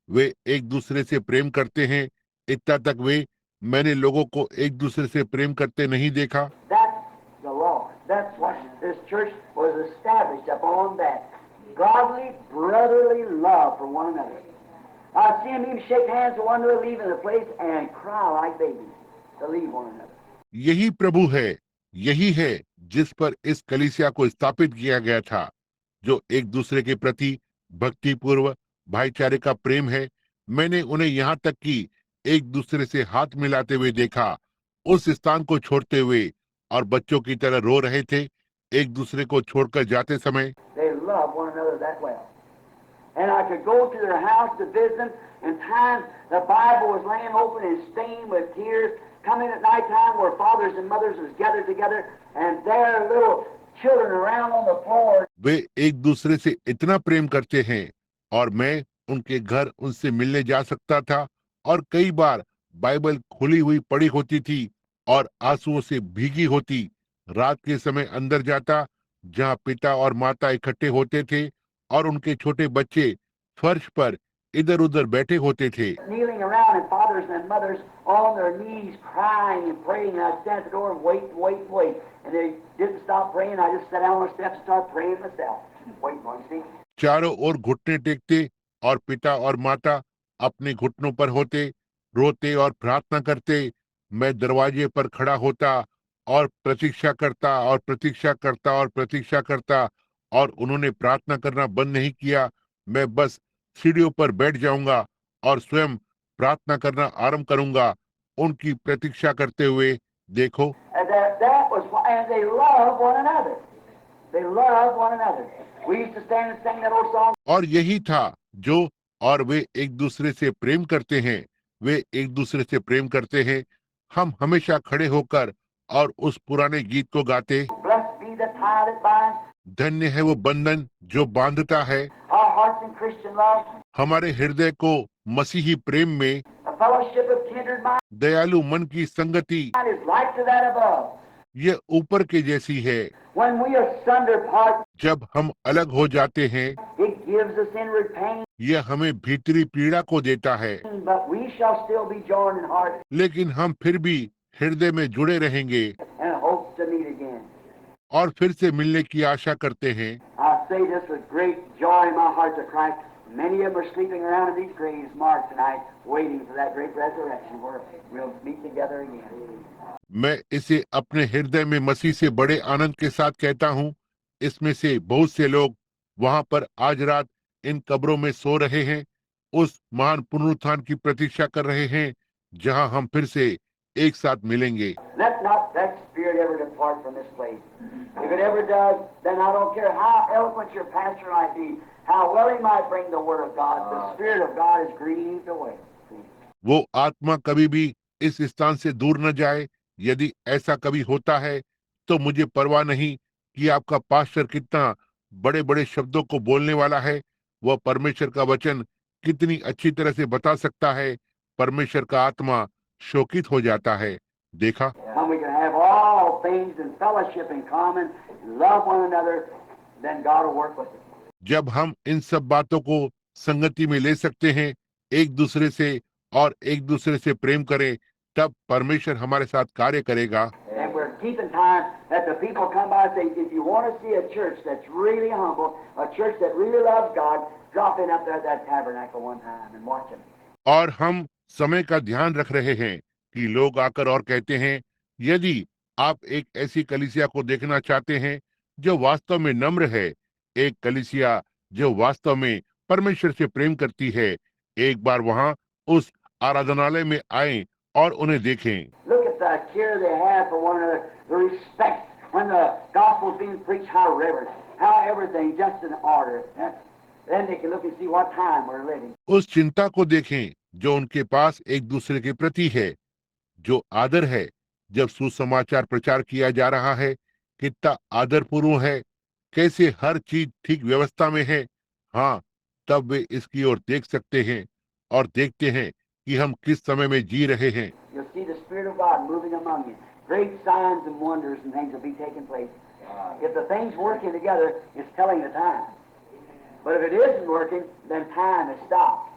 वे एक दूसरे से प्रेम करते हैं। इतना तक मैंने लोगों को एक दूसरे से प्रेम करते नहीं देखा। That's the Lord. That's what this church was established upon, that godly, brotherly love for one another. I see them even shake hands with one another leaving the place and cry like babies to leave one another. यही प्रभु है, यही है जिस पर इस कलीसिया को स्थापित किया गया था, जो एक दूसरे के प्रति भक्तिपूर्व भाईचारे का प्रेम है। मैंने उन्हें यहाँ तक कि एक दूसरे से हाथ मिलाते हुए देखा, उस स्थान को छोड़ते हुए, और बच्चों की तरह रो रहे थे एक दूसरे को छोड़कर जाते समय। They love one another that well. And I could go to their house to visit them, and times the Bible was laying open and stained with tears, coming at night time where fathers and mothers was gathered together, and their little children around on the floor. वे एक दूसरे से इतना प्रेम करते हैं, और मैं उनके घर उनसे मिलने जा सकता था और कई बार बाइबल खुली हुई पड़ी होती थी और आंसुओं से भीगी होती। रात के समय अंदर जाता जहाँ पिता और माता इकट्ठे होते थे और उनके छोटे बच्चे फर्श पर इधर उधर बैठे होते थे। Kneeling around, and fathers and mothers on their knees crying and praying. And I'd stand at the door and wait and wait and wait. And they didn't stop praying. I just sat down on the steps and started praying myself. Waiting for them, see? चारों ओर घुटने टेकते और पिता और माता अपने घुटनों पर होते, रोते और प्रार्थना करते। मैं दरवाजे पर खड़ा होता और प्रतीक्षा करता और प्रतीक्षा करता और प्रतीक्षा करता और उन्होंने प्रार्थना करना बंद नहीं किया। मैं बस सीढ़ियों पर बैठ जाऊंगा और स्वयं प्रार्थना करना आरंभ करूंगा उनकी प्रतीक्षा करते हुए। देखो, And that was why, and they love one another. They love one another. We used to stand and sing that old song. और यही था जो, और वे एक दूसरे से प्रेम करते हैं, वे एक दूसरे से प्रेम करते हैं। हम हमेशा खड़े होकर और उस पुराने गीत को गाते, Blessed be the tie that binds धन्य है वो बंधन जो बांधता है our hearts in Christian love, हमारे हृदय को मसीही प्रेम में। a fellowship of kindred mind दयालु मन की संगति is like to that above. ये ऊपर के जैसी है। When we asunder part, जब हम अलग हो जाते हैं, it gives us inward pain, यह हमें भीतरी पीड़ा को देता है, but we shall still be joined in heart लेकिन हम फिर भी हृदय में जुड़े रहेंगे and hope to meet again. और फिर से मिलने की आशा करते हैं। I say this with great joy in my heart to Christ. Many of them are sleeping around in these graves marked tonight, waiting for that great resurrection where we'll meet together again. मैं इसे अपने हृदय में मसीह से बड़े आनंद के साथ कहता हूँ। इसमें से बहुत से लोग वहां पर आज रात इन कब्रों में सो रहे हैं, उस महान पुनरुत्थान की प्रतीक्षा कर रहे हैं जहां हम फिर से एक साथ मिलेंगे। Let not that spirit ever depart from this place. If it ever does, then I don't care how eloquent your pastor might be, how well he might bring the word of God, the spirit of God is grieved away. वो आत्मा कभी भी इस स्थान से दूर न जाए। यदि ऐसा कभी होता है तो मुझे परवाह नहीं कि आपका पास्टर कितना बड़े बड़े शब्दों को बोलने वाला है। वह परमेश्वर का वचन कितनी अच्छी तरह से बता सकता है। परमेश्वर का आत्मा शोकित हो जाता है। देखा, When we can have all things in fellowship in common, love one another, then God will work with us. जब हम इन सब बातों को संगति में ले सकते हैं, एक दूसरे से और एक दूसरे से प्रेम करें, तब परमेश्वर हमारे साथ कार्य करेगा। And we're keeping time that the people come by and say, if you want to see a church that's really humble, a church that really loves God, drop in up there at that tabernacle one time and watch them. और हम समय का ध्यान रख रहे हैं कि लोग आकर और कहते हैं, यदि आप एक ऐसी कलीसिया को देखना चाहते हैं जो वास्तव में नम्र है, एक कलीसिया जो वास्तव में परमेश्वर से प्रेम करती है, एक बार वहां उस आराधनालय में आए और उन्हें देखें। Look at the care they have for one another, the respect when the gospel's being preached, how reverent, how everything just in order. Then they can look and see what time we're living. उस चिंता को देखें जो उनके पास एक दूसरे के प्रति है, जो आदर है जब सुसमाचार प्रचार किया जा रहा है, कितना आदरपूर्व है, कैसे हर चीज ठीक व्यवस्था में है। हाँ, तब वे इसकी ओर देख सकते हैं और देखते हैं कि हम किस समय में जी रहे हैं। You'll see the Spirit of God moving among you. Great signs and wonders and things will be taking place. If the things working together, it's telling the time. But if it isn't working, then time has stopped.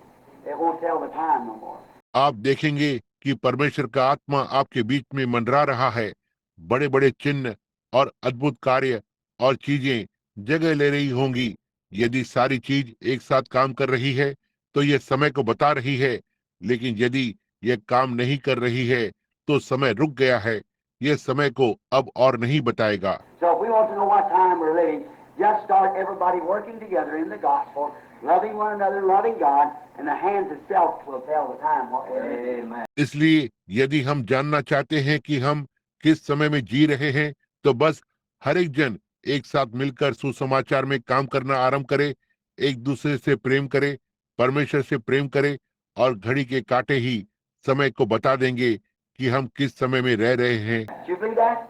It won't tell the time no more. आप देखेंगे कि परमेश्वर का आत्मा आपके बीच में मंडरा रहा है। बड़े बड़े चिन्ह और अद्भुत कार्य और चीजें जगह ले रही होंगी। यदि सारी चीज एक साथ काम कर रही है तो यह समय को बता रही है, लेकिन यदि यह काम नहीं कर रही है तो समय रुक गया है। यह समय को अब और नहीं बताएगा। So if we want to know what time we're living, just start everybody working together in the gospel, loving one another, loving God, and the hands itself will tell the time. Amen. इसलिए यदि हम जानना चाहते हैं कि हम किस समय में जी रहे हैं, तो बस हर एक जन एक साथ मिलकर सुसमाचार में काम करना आरंभ करे, एक दूसरे से प्रेम करे, परमेश्वर से प्रेम करे, और घड़ी के कांटे ही समय को बता देंगे कि हम किस समय में रह रहे हैं। Do you believe that?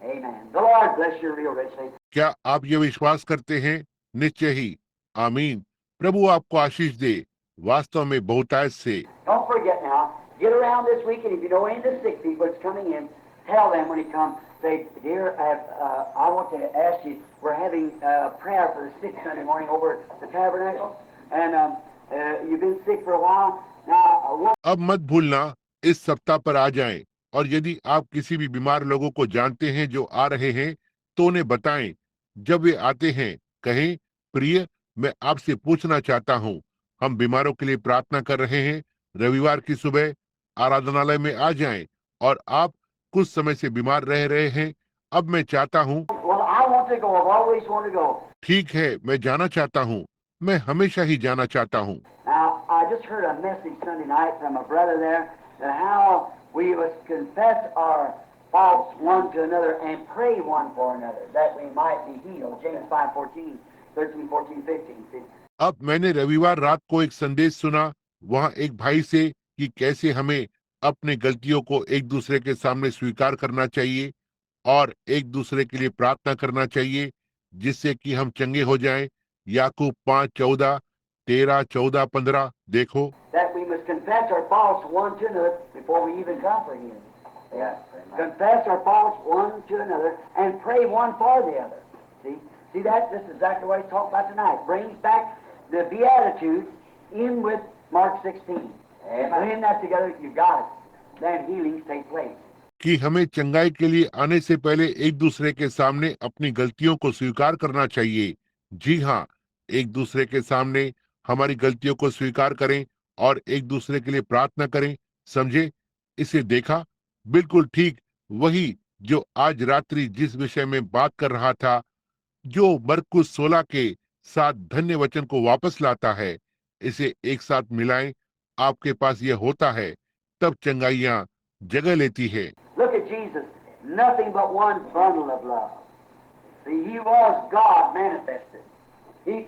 Amen. The Lord bless you real richly. क्या आप ये विश्वास करते हैं? निश्चय ही। आमीन। प्रभु आपको आशीष दे। वास्तव में बहुतायत से। Don't forget now, get around this week, and if you know any of the sick people that's coming in, tell them when he comes, say, dear, I want to ask you, we're having prayer for the sick Sunday morning over at the tabernacle, and you've been sick for a while. Now, अब मत भूलना, इस सप्ताह पर आ जाएं, और यदि आप किसी भी बीमार लोगों को जानते हैं जो आ रहे हैं, तो उन्हें बताएं। जब वे आते हैं, कहें, प्रिय, मैं आपसे पूछना चाहता हूं, हम बीमारों के लिए प्रार्थना कर रहे हैं। रविवार की सुबह आराधनालय में आ जाएं, और आप कुछ समय से बीमार रह रहे हैं। अब मैं चाहता हूं। well, I want to go. I've always wanted to go. ठीक है, मैं जाना चाहता हूं। मैं हमेशा ही जाना चाहता हूं। Now, I just heard a message Sunday night from a brother there that how we must confess our faults one to another and pray one for another that we might be healed. James 5:14, 13, 14, 15. See? अब मैंने रविवार रात को एक संदेश सुना वहां एक भाई से कि कैसे हमें अपने गलतियों को एक दूसरे के सामने स्वीकार करना चाहिए और एक दूसरे के लिए प्रार्थना करना चाहिए, जिससे कि हम चंगे हो जाएं। याकूब 5:14, 13, 14, 15 देखो। That we must confess our faults one to another before we even come for healing. Yeah. Confess our faults one to another and pray one for the other. See that? This is exactly what he's talking about tonight. Brings back the Beatitudes in with Mark 16. And putting that together, you got it. Then healings take place. कि हमें चंगाई के लिए आने से पहले एक दूसरे के सामने अपनी गलतियों को स्वीकार करना चाहिए। जी हाँ, एक दूसरे के सामने हमारी गलतियों को स्वीकार करें और एक दूसरे के लिए प्रार्थना करें। समझे? इसे देखा? बिल्कुल ठीक वही जो आज रात्रि जिस विषय में बात कर रहा था, जो मरकुस 16 के साथ धन्य वचन को वापस लाता है। इसे एक साथ मिलाएं, आपके पास यह होता है, तब चंगाइयां जगह लेती है। Look at Jesus. Nothing but one bundle of love. See, he was God manifested.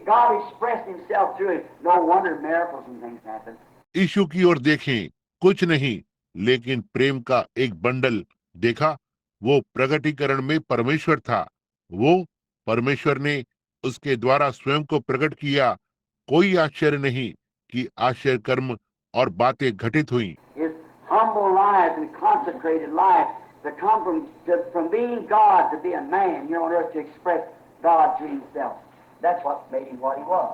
God expressed himself through him. No wonder miracles and things happen. यीशु की ओर देखें, कुछ नहीं, लेकिन प्रेम का एक बंडल देखा। वो प्रगटीकरण में परमेश्वर था। वो परमेश्वर ने उसके द्वारा स्वयं को प्रकट किया। कोई आश्चर्य नहीं कि आश्चर्य कर्म और बातें घटित हुई। His humble life and consecrated life to come from being God to be a man here on earth to express God to himself. That's what made him what he was.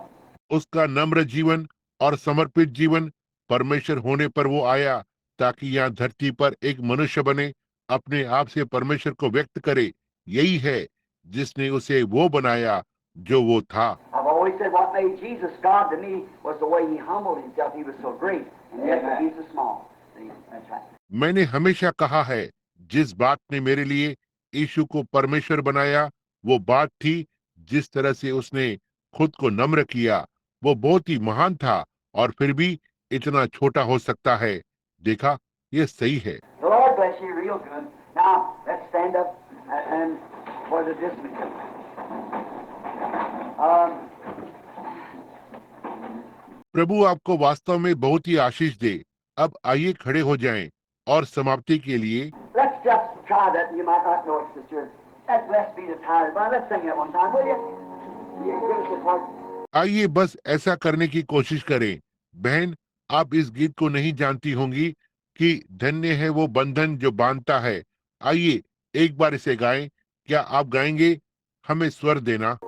उसका नम्र जीवन और समर्पित जीवन, परमेश्वर होने पर वो आया ताकि यहाँ धरती पर एक मनुष्य बने, अपने आप से परमेश्वर को व्यक्त करे। यही है जिसने उसे वो बनाया जो वो था। I've always said what made Jesus God to me was the way he humbled himself. He was so great, and yet he's so small. See, that's right. मैंने हमेशा कहा है, जिस बात ने मेरे लिए यीशु को परमेश्वर बनाया, वो बात थी जिस तरह से उसने खुद को नम्र किया। वो बहुत ही महान था और फिर भी इतना छोटा हो सकता है। देखा, ये सही है। The Lord bless you real good. Now, let's stand up and for the dismissal. प्रभु आपको वास्तव में बहुत ही आशीष दे। अब आइए खड़े हो जाएं और समाप्ति के लिए Let's just try that. You might not know it, sister. That blessed be the title. But let's sing it one time, will you? You give us a part. आइए बस ऐसा करने की कोशिश करें। बहन, आप इस गीत को नहीं जानती होंगी कि धन्य है वो बंधन जो बांधता है। आइए एक बार इसे गाएं। क्या आप गाएंगे? हमें स्वर देना।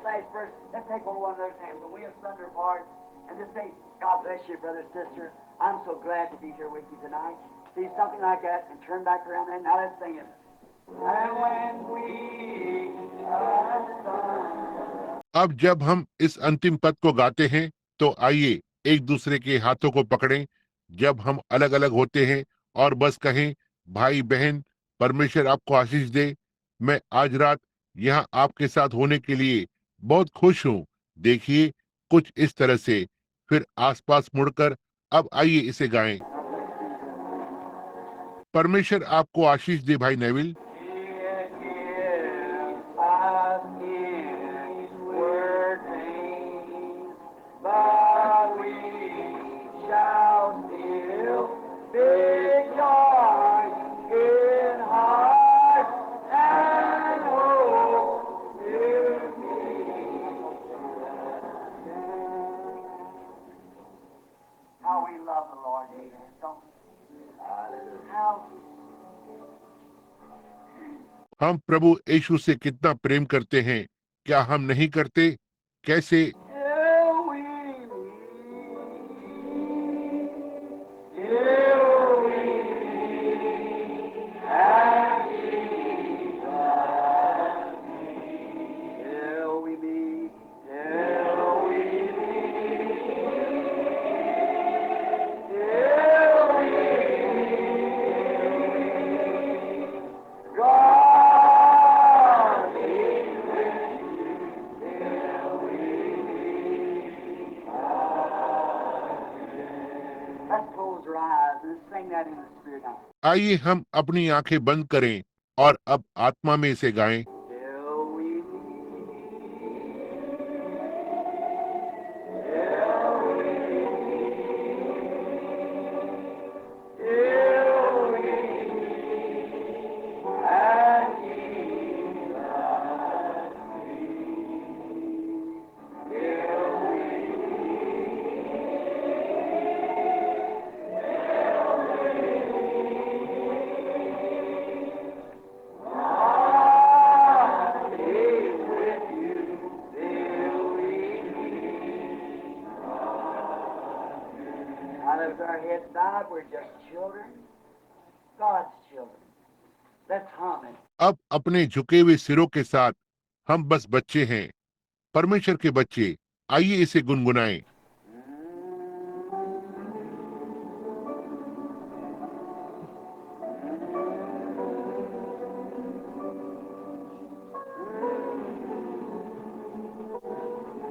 Blessed be Let's take one of those hands. When we asunder apart and just say, God bless you, brother, sister. I'm so glad to be here with you tonight. See something like that and turn back around there. Now let's sing it. And when we अब जब हम इस अंतिम पद को गाते हैं, तो आइए एक दूसरे के हाथों को पकड़ें। जब हम अलग अलग होते हैं और बस कहें, भाई बहन, परमेश्वर आपको आशीष दे। मैं आज रात यहाँ आपके साथ होने के लिए बहुत खुश हूँ। देखिए, कुछ इस तरह से। फिर आसपास मुड़कर अब आइए इसे गाएं। परमेश्वर आपको आशीष दे भाई Neville. How we love the Lord, amen. Don't we? How हम प्रभु यीशु से कितना प्रेम करते हैं, क्या हम नहीं करते? कैसे? Let's close our eyes and sing that in the Spirit now. आइए हम अपनी आंखें बंद करें और अब आत्मा में इसे गाएं। Till we Now that our heads bowed, we're just children, God's children. Let's hum it. अब अपने झुके हुए सिरों के साथ हम बस बच्चे हैं, परमेश्वर के बच्चे। आइए इसे गुनगुनाएं।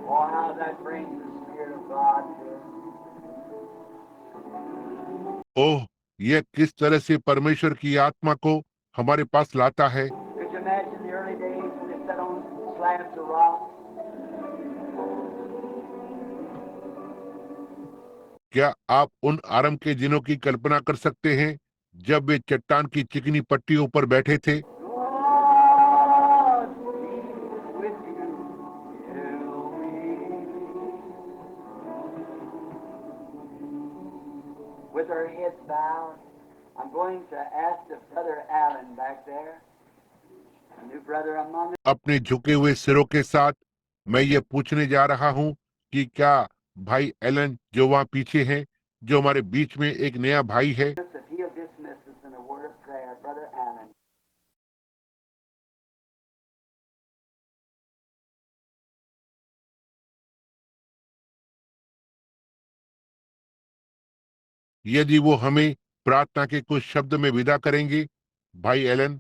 Oh, how that brings the Spirit of God to us. ओह, यह किस तरह से परमेश्वर की आत्मा को हमारे पास लाता है। Could you imagine the early days when they sat on slabs of rock? क्या आप उन आरंभ के दिनों की कल्पना कर सकते हैं जब वे चट्टान की चिकनी पट्टियों पर बैठे थे? God be with you till we with our heads bowed, I'm going to ask the brother Allen back there, a new brother among us. अपने झुके हुए सिरों के साथ मैं ये पूछने जा रहा हूँ कि क्या भाई एलन जो वहाँ पीछे हैं, जो हमारे बीच में एक नया भाई है, If he'll dismiss us in a word of prayer, brother Allen. यदि वो हमें प्रार्थना के कुछ शब्द में विदा करेंगे। भाई एलन।